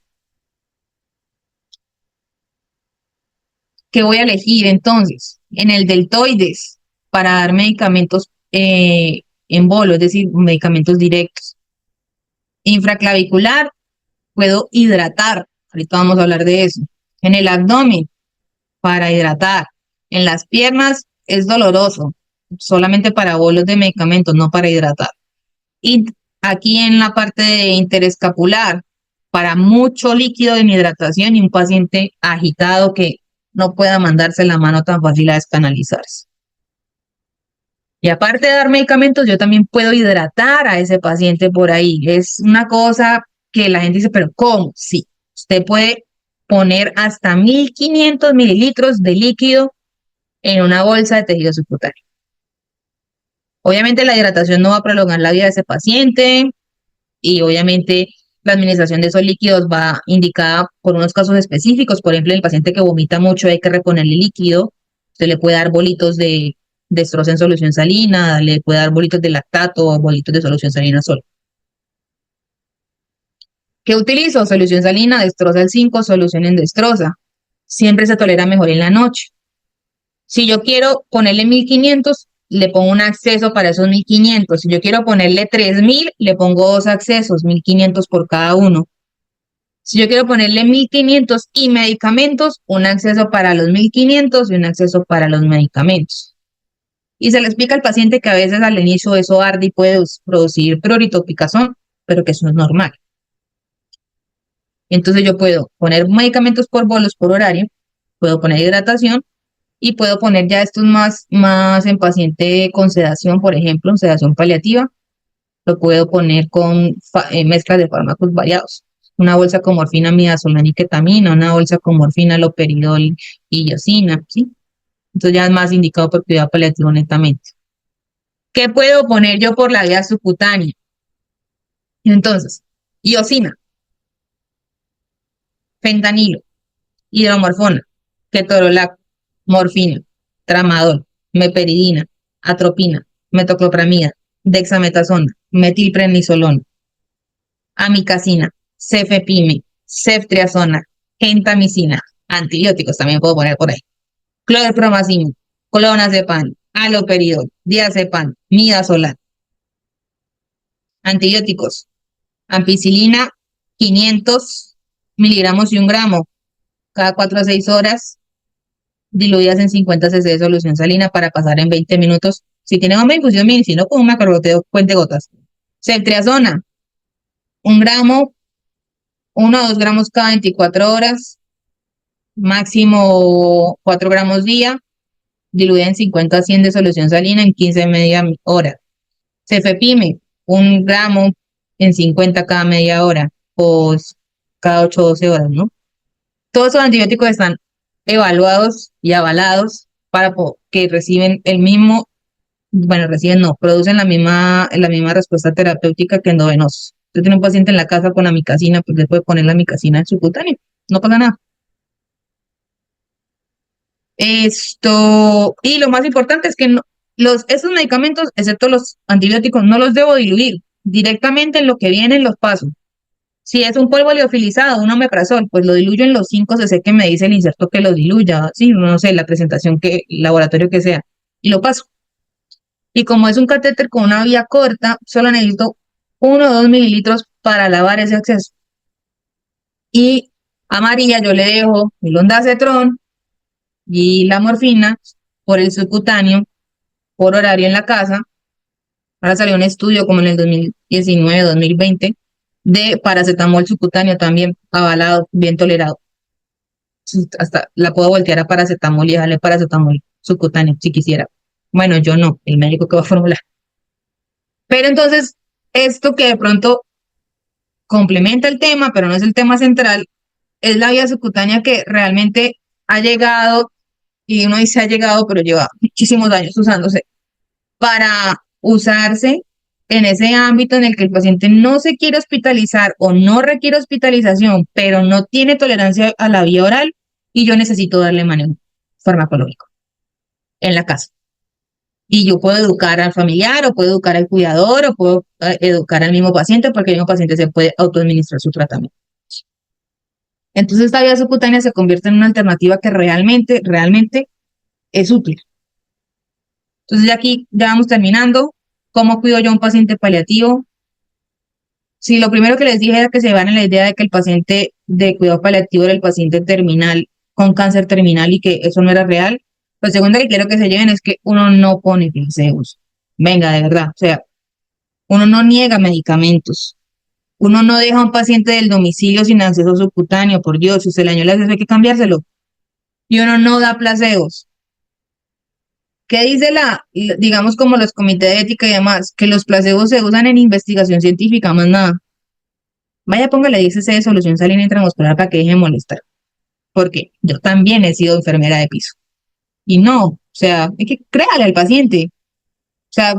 ¿Qué voy a elegir entonces? En el deltoides, para dar medicamentos en bolo, es decir, medicamentos directos. Infraclavicular, puedo hidratar. Ahorita vamos a hablar de eso. En el abdomen, para hidratar. En las piernas, es doloroso. Solamente para bolos de medicamentos, no para hidratar. Y aquí en la parte de interescapular, para mucho líquido de hidratación y un paciente agitado que no pueda mandarse la mano tan fácil a descanalizarse. Y aparte de dar medicamentos, yo también puedo hidratar a ese paciente por ahí. Es una cosa que la gente dice, pero ¿cómo? Sí, usted puede poner hasta 1500 mililitros de líquido en una bolsa de tejido subcutáneo. Obviamente la hidratación no va a prolongar la vida de ese paciente y obviamente la administración de esos líquidos va indicada por unos casos específicos. Por ejemplo, en el paciente que vomita mucho hay que reponerle líquido. Se le puede dar bolitos de destroza en solución salina, le puede dar bolitos de lactato o bolitos de solución salina solo. ¿Qué utilizo? Solución salina, destroza el 5, solución en destroza. Siempre se tolera mejor en la noche. Si yo quiero ponerle 1500, le pongo un acceso para esos 1500. Si yo quiero ponerle 3000, le pongo 2 accesos, 1500 por cada uno. Si yo quiero ponerle 1500 y medicamentos, un acceso para los 1500 y un acceso para los medicamentos. Y se le explica al paciente que a veces al inicio eso arde y puede producir prurito o picazón, pero que eso es normal. Entonces yo puedo poner medicamentos por bolos, por horario, puedo poner hidratación y puedo poner ya estos más en paciente con sedación, por ejemplo, sedación paliativa. Lo puedo poner con mezclas de fármacos variados. Una bolsa con morfina, midazolam y ketamina, una bolsa con morfina, loperidol y iosina, ¿sí? Entonces ya es más indicado por cuidado paliativo netamente. ¿Qué puedo poner yo por la vía subcutánea? Entonces, iosina, fentanilo, hidromorfona, ketorolaco, morfina, tramadol, meperidina, atropina, metoclopramida, dexametasona, metilprednisolona, amicacina, cefepime, ceftriaxona, gentamicina, antibióticos también puedo poner por ahí, clorpromazina, clonazepam, haloperidol, diazepam, midazolam. Antibióticos, ampicilina, 500 miligramos y 1 gramo cada 4 a 6 horas, diluidas en 50 cc de solución salina para pasar en 20 minutos. Si tienen una infusión medicina con un macrogoteo, cuentagotas. Ceftriaxona, 1 gramo, 1 a 2 gramos cada 24 horas, máximo 4 gramos día, diluida en 50 a 100 de solución salina en 15 media hora. Cefepime, 1 gramo en 50 cada media hora, o cada 8 o 12 horas, ¿no? Todos esos antibióticos están evaluados y avalados para que reciben el mismo, bueno, reciben no, producen la misma respuesta terapéutica que endovenosos. Usted tiene un paciente en la casa con amicacina, pues le puede poner la amicacina en subcutáneo, no pasa nada. Y lo más importante es que estos medicamentos, excepto los antibióticos, no los debo diluir directamente en lo que viene en los pasos. Si es un polvo liofilizado, un omeprazol, pues lo diluyo en los 5 cc que me dice el inserto que lo diluya, sí, no sé, la presentación el laboratorio que sea, y lo paso. Y como es un catéter con una vía corta, solo necesito 1 o 2 mililitros para lavar ese acceso. Y a María yo le dejo el ondansetron y la morfina por el subcutáneo, por horario en la casa. Ahora salió un estudio como en el 2019, 2020, de paracetamol subcutáneo también avalado, bien tolerado. Hasta la puedo voltear a paracetamol y dejarle paracetamol subcutáneo si quisiera. Bueno, yo no, el médico que va a formular. Pero entonces, esto que de pronto complementa el tema, pero no es el tema central, es la vía subcutánea que realmente ha llegado, y uno dice ha llegado, pero lleva muchísimos años usándose para usarse en ese ámbito en el que el paciente no se quiere hospitalizar o no requiere hospitalización, pero no tiene tolerancia a la vía oral y yo necesito darle manejo farmacológico en la casa. Y yo puedo educar al familiar, o puedo educar al cuidador, o puedo educar al mismo paciente, porque el mismo paciente se puede autoadministrar su tratamiento. Entonces, esta vía subcutánea se convierte en una alternativa que realmente es útil. Entonces, ya aquí ya vamos terminando. ¿Cómo cuido yo a un paciente paliativo? Si lo primero que les dije era que se van en la idea de que el paciente de cuidado paliativo era el paciente terminal, con cáncer terminal, y que eso no era real, lo segundo que quiero que se lleven es que uno no pone placebos. Venga, de verdad. O sea, uno no niega medicamentos. Uno no deja a un paciente del domicilio sin acceso subcutáneo. Por Dios, si usted le dañó el acceso hay que cambiárselo. Y uno no da placebos. ¿Qué dice digamos como los comités de ética y demás? Que los placebos se usan en investigación científica, más nada. Vaya, póngale 10 cc de solución salina intramuscular para que deje de molestar. Porque yo también he sido enfermera de piso. Y no, o sea, hay que créale al paciente. O sea,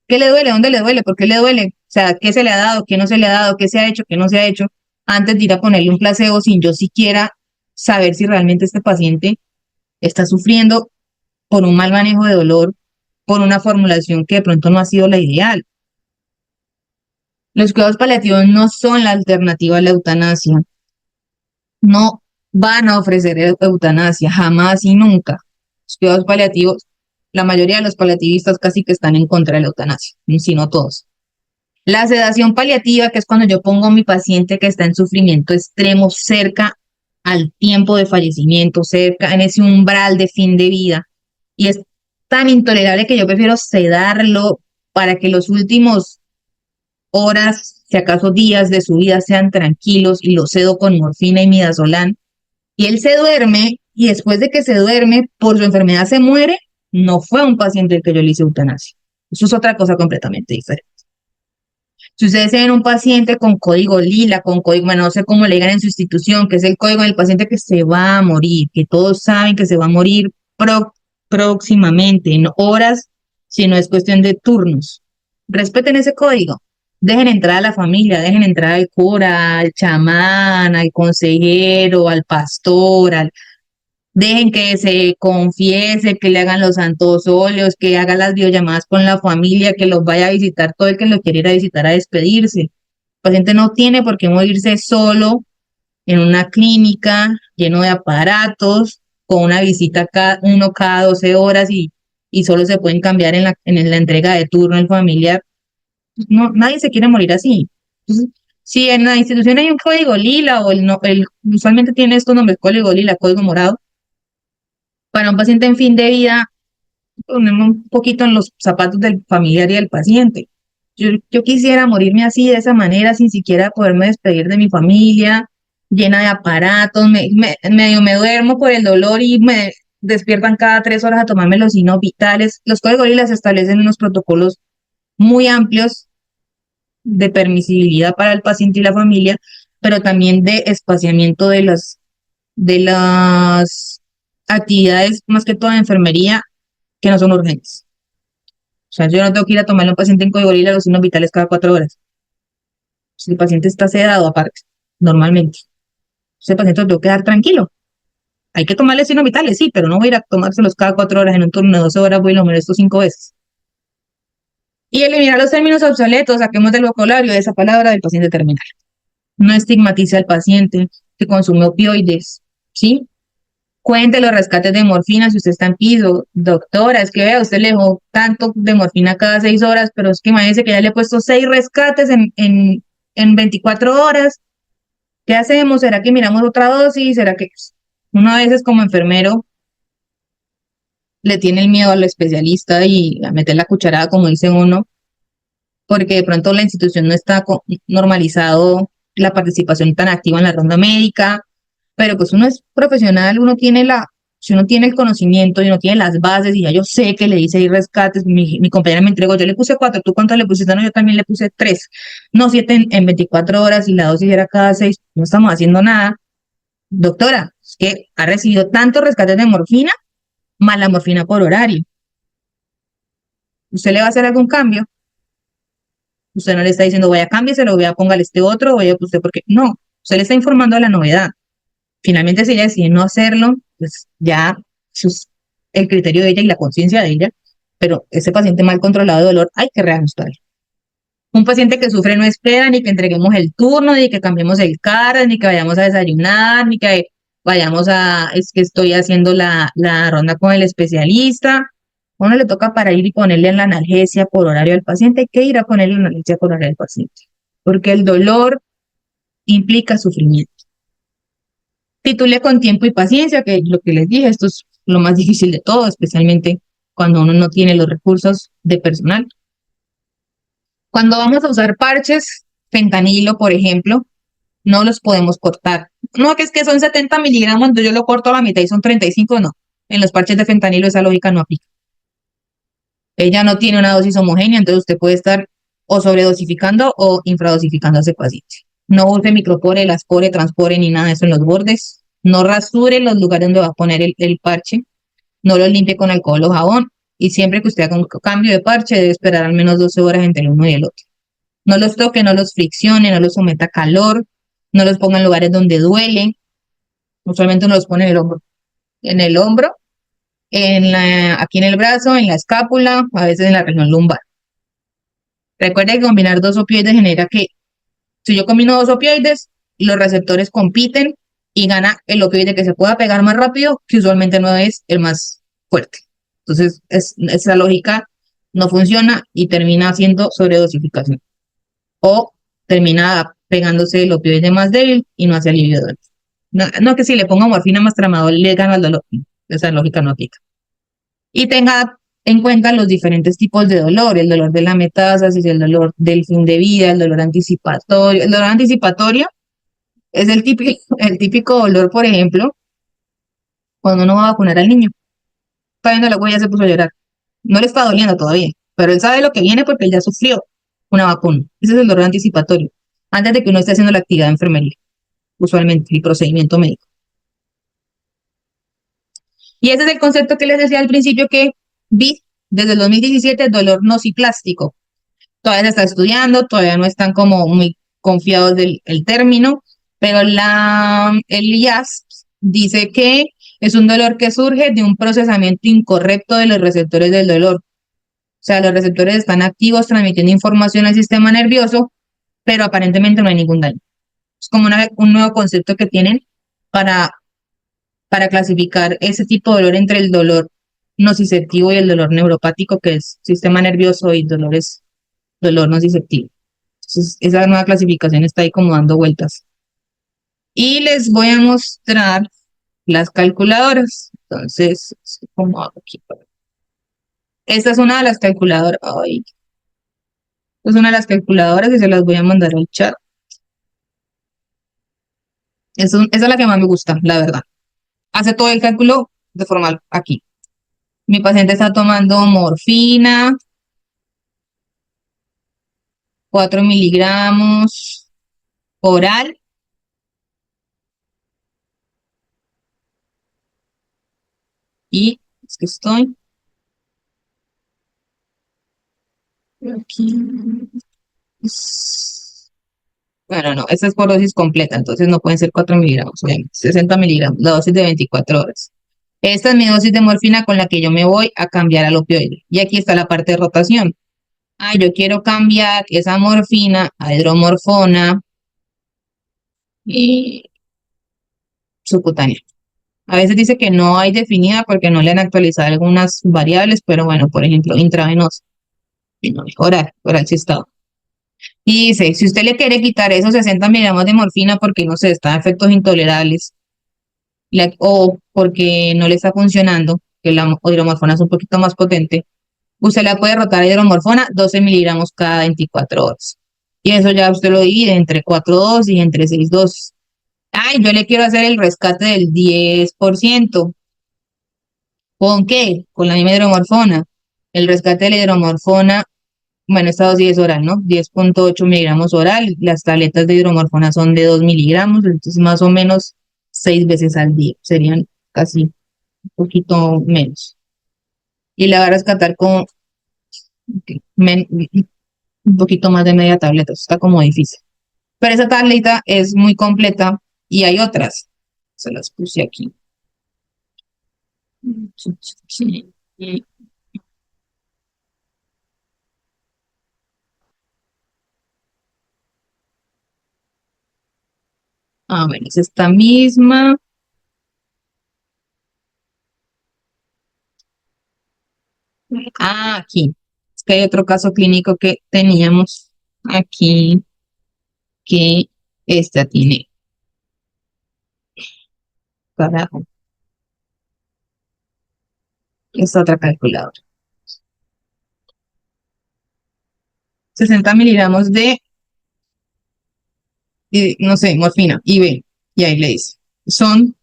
¿qué le duele? ¿Dónde le duele? ¿Por qué le duele? O sea, ¿qué se le ha dado? ¿Qué no se le ha dado? ¿Qué se ha hecho? ¿Qué no se ha hecho? Antes de ir a ponerle un placebo sin yo siquiera saber si realmente este paciente está sufriendo por un mal manejo de dolor, por una formulación que de pronto no ha sido la ideal. Los cuidados paliativos no son la alternativa a la eutanasia. No van a ofrecer eutanasia, jamás y nunca. Los cuidados paliativos, la mayoría de los paliativistas casi que están en contra de la eutanasia, si no todos. La sedación paliativa, que es cuando yo pongo a mi paciente que está en sufrimiento extremo cerca al tiempo de fallecimiento, cerca en ese umbral de fin de vida, y es tan intolerable que yo prefiero sedarlo para que los últimos horas, si acaso días de su vida sean tranquilos, y lo sedo con morfina y midazolam, y él se duerme, y después de que se duerme, por su enfermedad se muere. No fue un paciente al que yo le hice eutanasia. Eso es otra cosa completamente diferente. Si ustedes ven un paciente con código lila, con código, bueno, no sé cómo le digan en su institución, que es el código del paciente que se va a morir, que todos saben que se va a morir próximamente, en horas, si no es cuestión de turnos. Respeten ese código. Dejen entrar a la familia, dejen entrar al cura, al chamán, al consejero, al pastor, dejen que se confiese, que le hagan los santos óleos, que haga las videollamadas con la familia, que los vaya a visitar todo el que lo quiera ir a visitar a despedirse. El paciente no tiene por qué morirse solo en una clínica lleno de aparatos, con una visita cada 12 horas, y solo se pueden cambiar en la entrega de turno el familiar. No, nadie se quiere morir así. Entonces, si en la institución hay un código lila, o usualmente tiene estos nombres: código lila, código morado, para un paciente en fin de vida, ponemos un poquito en los zapatos del familiar y del paciente. Yo quisiera morirme así, de esa manera, sin siquiera poderme despedir de mi familia, llena de aparatos, medio me duermo por el dolor y me despiertan cada 3 horas a tomarme los signos vitales. Los códigos lilas establecen unos protocolos muy amplios de permisibilidad para el paciente y la familia, pero también de espaciamiento de las actividades, más que todo de enfermería, que no son urgentes. O sea, yo no tengo que ir a tomarle a un paciente en código lila los signos vitales cada 4 horas. Si el paciente está sedado aparte, normalmente, ese paciente lo tengo que dejar tranquilo. Hay que tomarle signos vitales, sí, pero no voy a ir a tomárselos cada 4 horas en un turno de 12 horas, voy y lo molesto 5 veces. Y eliminar los términos obsoletos, saquemos del vocabulario de esa palabra del paciente terminal. No estigmatice al paciente que consume opioides, ¿sí? Cuente los rescates de morfina si usted está en piso. Doctora, es que vea, usted le dejó tanto de morfina cada 6 horas, pero es que imagínese que ya le he puesto 6 rescates en 24 horas. ¿Qué hacemos? ¿Será que miramos otra dosis? ¿Será que uno a veces como enfermero le tiene el miedo al especialista y a meter la cucharada, como dice uno, porque de pronto la institución no está normalizado la participación tan activa en la ronda médica? Pero pues uno es profesional, si uno tiene el conocimiento y uno tiene las bases, y ya yo sé que le hice 6 rescates, mi compañera me entregó, yo le puse 4, ¿tú cuánto le pusiste? No, yo también le puse 3, no 7 en 24 horas, y la dosis era cada 6, no estamos haciendo nada. Doctora, es que ha recibido tantos rescates de morfina, más la morfina por horario. ¿Usted le va a hacer algún cambio? Usted no le está diciendo, vaya, cámbieselo, vaya, póngale este otro, vaya, usted, porque no, usted le está informando de la novedad. Finalmente, si ella decide no hacerlo, pues ya es el criterio de ella y la conciencia de ella, pero ese paciente mal controlado de dolor hay que reajustarlo. Un paciente que sufre no espera ni que entreguemos el turno, ni que cambiemos el CAR, ni que vayamos a desayunar, ni que vayamos es que estoy haciendo la ronda con el especialista. A uno le toca para ir y ponerle la analgesia por horario al paciente, hay que ir a ponerle la analgesia por horario al paciente, porque el dolor implica sufrimiento. Titule con tiempo y paciencia, que lo que les dije, esto es lo más difícil de todo, especialmente cuando uno no tiene los recursos de personal. Cuando vamos a usar parches, fentanilo, por ejemplo, no los podemos cortar. No, que es que son 70 miligramos, entonces yo lo corto a la mitad y son 35, no. En los parches de fentanilo esa lógica no aplica. Ella no tiene una dosis homogénea, entonces usted puede estar o sobredosificando o infradosificando a ese paciente. No use micropore, elaspore, transpore ni nada de eso en los bordes. No rasure los lugares donde va a poner el parche. No los limpie con alcohol o jabón. Y siempre que usted haga un cambio de parche, debe esperar al menos 12 horas entre el uno y el otro. No los toque, no los friccione, no los someta a calor, no los ponga en lugares donde duele. Usualmente uno los pone en el hombro. En el hombro, aquí en el brazo, en la escápula, a veces en la región lumbar. Recuerde que combinar dos opioides genera que, si yo combino dos opioides, los receptores compiten y gana el opioide que se pueda pegar más rápido, que usualmente no es el más fuerte. Entonces, esa lógica no funciona y termina haciendo sobredosificación. O termina pegándose el opioide más débil y no hace alivio de dolor. No que si le pongo morfina más tramador le gana el dolor. Esa lógica no aplica. Y tenga en cuenta los diferentes tipos de dolor, el dolor de la metástasis, el dolor del fin de vida, el dolor anticipatorio. El dolor anticipatorio es el típico dolor, por ejemplo, cuando uno va a vacunar al niño. Está viendo la huella, se puso a llorar. No le está doliendo todavía, pero él sabe lo que viene porque él ya sufrió una vacuna. Ese es el dolor anticipatorio, antes de que uno esté haciendo la actividad de enfermería, usualmente, el procedimiento médico. Y ese es el concepto que les decía al principio que vi desde el 2017, dolor nociplástico. Todavía se está estudiando, todavía no están como muy confiados del el término, pero el IAS dice que es un dolor que surge de un procesamiento incorrecto de los receptores del dolor. O sea, los receptores están activos transmitiendo información al sistema nervioso, pero aparentemente no hay ningún daño. Es como un nuevo concepto que tienen para clasificar ese tipo de dolor entre el dolor nociceptivo y el dolor neuropático, que es sistema nervioso y dolor nociceptivo. Entonces, esa nueva clasificación está ahí como dando vueltas. Y les voy a mostrar las calculadoras. Entonces, ¿cómo hago aquí? Esta es una de las calculadoras. Ay, esta es una de las calculadoras y se las voy a mandar al chat. Esa es la que más me gusta, la verdad. Hace todo el cálculo de forma aquí. Mi paciente está tomando morfina, 4 miligramos oral. Y es que estoy aquí. Bueno, no, esta es por dosis completa, entonces no pueden ser 4 miligramos, obviamente, 60 miligramos, la dosis de 24 horas. Esta es mi dosis de morfina con la que yo me voy a cambiar al opioide. Y aquí está la parte de rotación. Yo quiero cambiar esa morfina a hidromorfona y subcutánea. A veces dice que no hay definida porque no le han actualizado algunas variables, pero bueno, por ejemplo, intravenosa. Y no, oral sí está. Y dice, si usted le quiere quitar esos 60 miligramos de morfina porque, no sé, está en efectos intolerables o porque no le está funcionando, que la hidromorfona es un poquito más potente, usted la puede rotar a hidromorfona 12 miligramos cada 24 horas. Y eso ya usted lo divide entre 4 dosis y entre 6 dosis. Yo le quiero hacer el rescate del 10%. ¿Con qué? Con la misma hidromorfona. El rescate de la hidromorfona, bueno, esta dosis es oral, ¿no? 10.8 miligramos oral. Las tabletas de hidromorfona son de 2 miligramos, entonces más o menos 6 veces al día. Serían casi un poquito menos. Y la va a rescatar con Ok, un poquito más de media tableta, eso está como difícil. Pero esa tableta es muy completa y hay otras. Se las puse aquí. Bueno, es esta misma. Aquí. Es que hay otro caso clínico que teníamos aquí que esta tiene. Carajo. Esta otra calculadora. 60 miligramos de, no sé, morfina, IV. Y ahí le dice. Son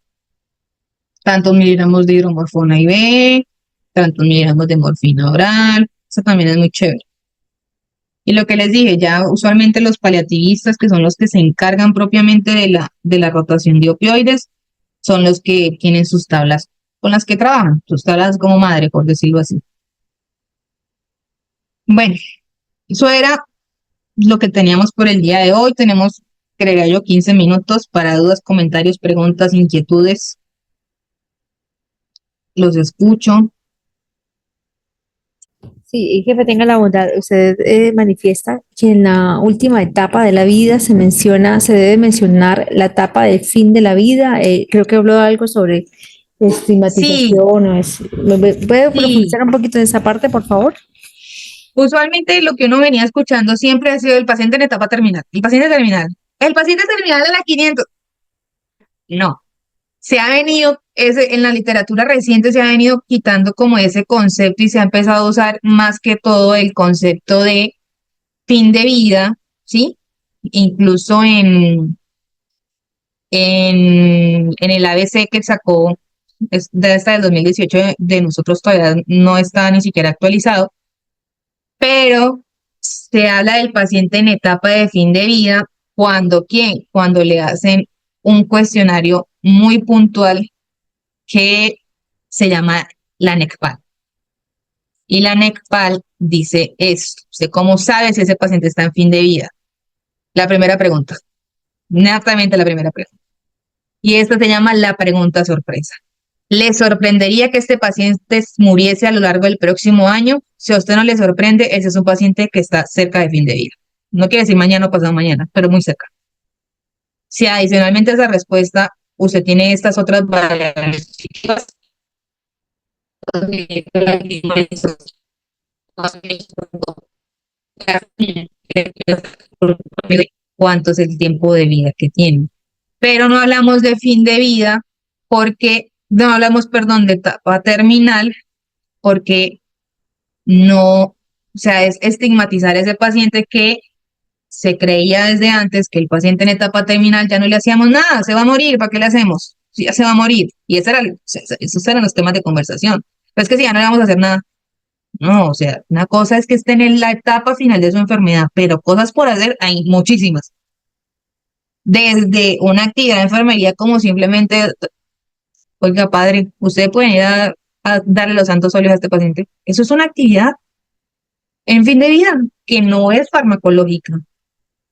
tantos miligramos de hidromorfona IV, tantos miligramos de morfina oral. Eso también es muy chévere. Y lo que les dije, ya usualmente los paliativistas, que son los que se encargan propiamente de la rotación de opioides, son los que tienen sus tablas con las que trabajan, sus tablas como madre, por decirlo así. Bueno, eso era lo que teníamos por el día de hoy. Tenemos, creía yo, 15 minutos para dudas, comentarios, preguntas, inquietudes. Los escucho. Sí, y jefe, tenga la bondad. Usted manifiesta que en la última etapa de la vida se debe mencionar la etapa del fin de la vida. Creo que habló algo sobre Sí, estigmatización. ¿Puede sí. profundizar un poquito en esa parte, por favor? Usualmente lo que uno venía escuchando siempre ha sido el paciente en etapa terminal. El paciente terminal. El paciente terminal de la 500. No. Se ha venido, en la literatura reciente se ha venido quitando como ese concepto y se ha empezado a usar más que todo el concepto de fin de vida, ¿sí? Incluso en el ABC que sacó, es de esta del 2018, de nosotros todavía no está ni siquiera actualizado, pero se habla del paciente en etapa de fin de vida cuando, ¿quién? Cuando le hacen un cuestionario muy puntual que se llama la NECPAL. Y la NECPAL dice esto. ¿Usted cómo sabe si ese paciente está en fin de vida? La primera pregunta. Netamente la primera pregunta. Y esta se llama la pregunta sorpresa. ¿Le sorprendería que este paciente muriese a lo largo del próximo año? Si a usted no le sorprende, ese es un paciente que está cerca de fin de vida. No quiere decir mañana o pasado mañana, pero muy cerca. Si adicionalmente a esa respuesta usted tiene estas otras variables, cuánto es el tiempo de vida que tiene. Pero no hablamos de fin de vida porque, no hablamos, perdón, de etapa terminal porque no, o sea, es estigmatizar a ese paciente que se creía desde antes que el paciente en etapa terminal ya no le hacíamos nada, se va a morir, ¿para qué le hacemos? Si ya se va a morir. Y esos eran los temas de conversación. Pero es que si ya no le vamos a hacer nada. No, o sea, una cosa es que estén en la etapa final de su enfermedad, pero cosas por hacer hay muchísimas. Desde una actividad de enfermería como simplemente, oiga, padre, usted puede ir a darle los santos óleos a este paciente. Eso es una actividad en fin de vida que no es farmacológica,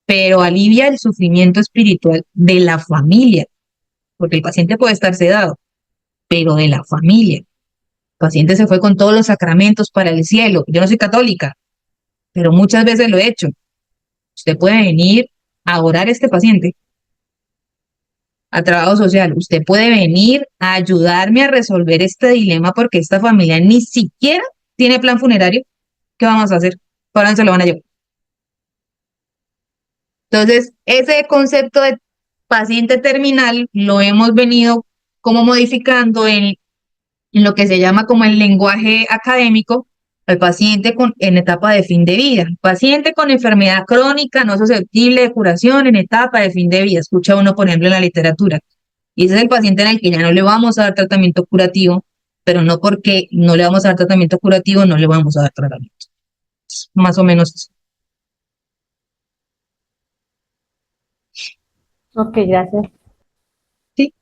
pero alivia el sufrimiento espiritual de la familia, porque el paciente puede estar sedado, pero de la familia. El paciente se fue con todos los sacramentos para el cielo. Yo no soy católica, pero muchas veces lo he hecho. Usted puede venir a orar a este paciente, a trabajo social. Usted puede venir a ayudarme a resolver este dilema porque esta familia ni siquiera tiene plan funerario. ¿Qué vamos a hacer? ¿Para dónde se lo van a llevar? Entonces, ese concepto de paciente terminal lo hemos venido como modificando en lo que se llama como el lenguaje académico, al paciente en etapa de fin de vida. Paciente con enfermedad crónica no susceptible de curación en etapa de fin de vida. Escucha uno, por ejemplo, en la literatura. Y ese es el paciente en el que ya no le vamos a dar tratamiento curativo, pero no porque no le vamos a dar tratamiento curativo, no le vamos a dar tratamiento. Más o menos eso. Ok, gracias. ¿Sí?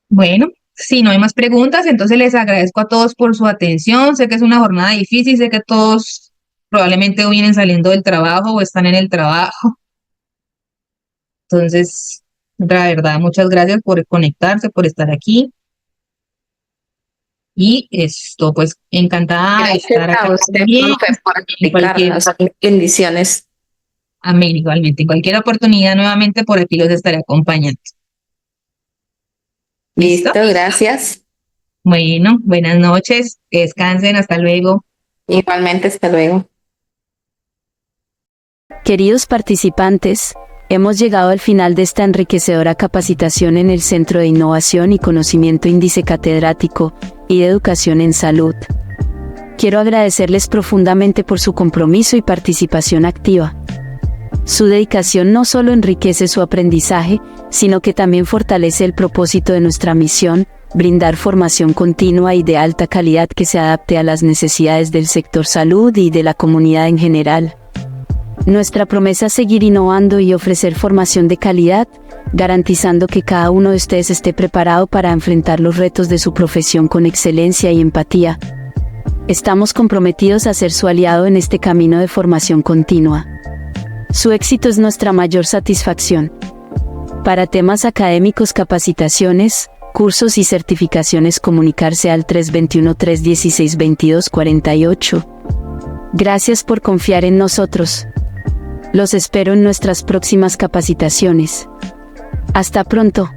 Bueno, Si no hay más preguntas, entonces les agradezco a todos por su atención. Sé que es una jornada difícil, sé que todos probablemente hoy vienen saliendo del trabajo o están en el trabajo. Entonces, la verdad, muchas gracias por conectarse, por estar aquí. Y esto, pues, encantada de Gracias estar acá a usted, también. profe, por Cualquier, explicarnos. Bendiciones. amén, igualmente. Cualquier oportunidad, nuevamente por aquí los estaré acompañando. ¿Listo? Listo, gracias. Bueno, buenas noches, que descansen, hasta luego. Igualmente, hasta luego. Queridos participantes, hemos llegado al final de esta enriquecedora capacitación en el Centro de Innovación y Conocimiento Índice Catedrático y de Educación en Salud. Quiero agradecerles profundamente por su compromiso y participación activa. Su dedicación no solo enriquece su aprendizaje, sino que también fortalece el propósito de nuestra misión, brindar formación continua y de alta calidad que se adapte a las necesidades del sector salud y de la comunidad en general. Nuestra promesa es seguir innovando y ofrecer formación de calidad, garantizando que cada uno de ustedes esté preparado para enfrentar los retos de su profesión con excelencia y empatía. Estamos comprometidos a ser su aliado en este camino de formación continua. Su éxito es nuestra mayor satisfacción. Para temas académicos, capacitaciones, cursos y certificaciones, comunicarse al 321-316-2248. Gracias por confiar en nosotros. Los espero en nuestras próximas capacitaciones. Hasta pronto.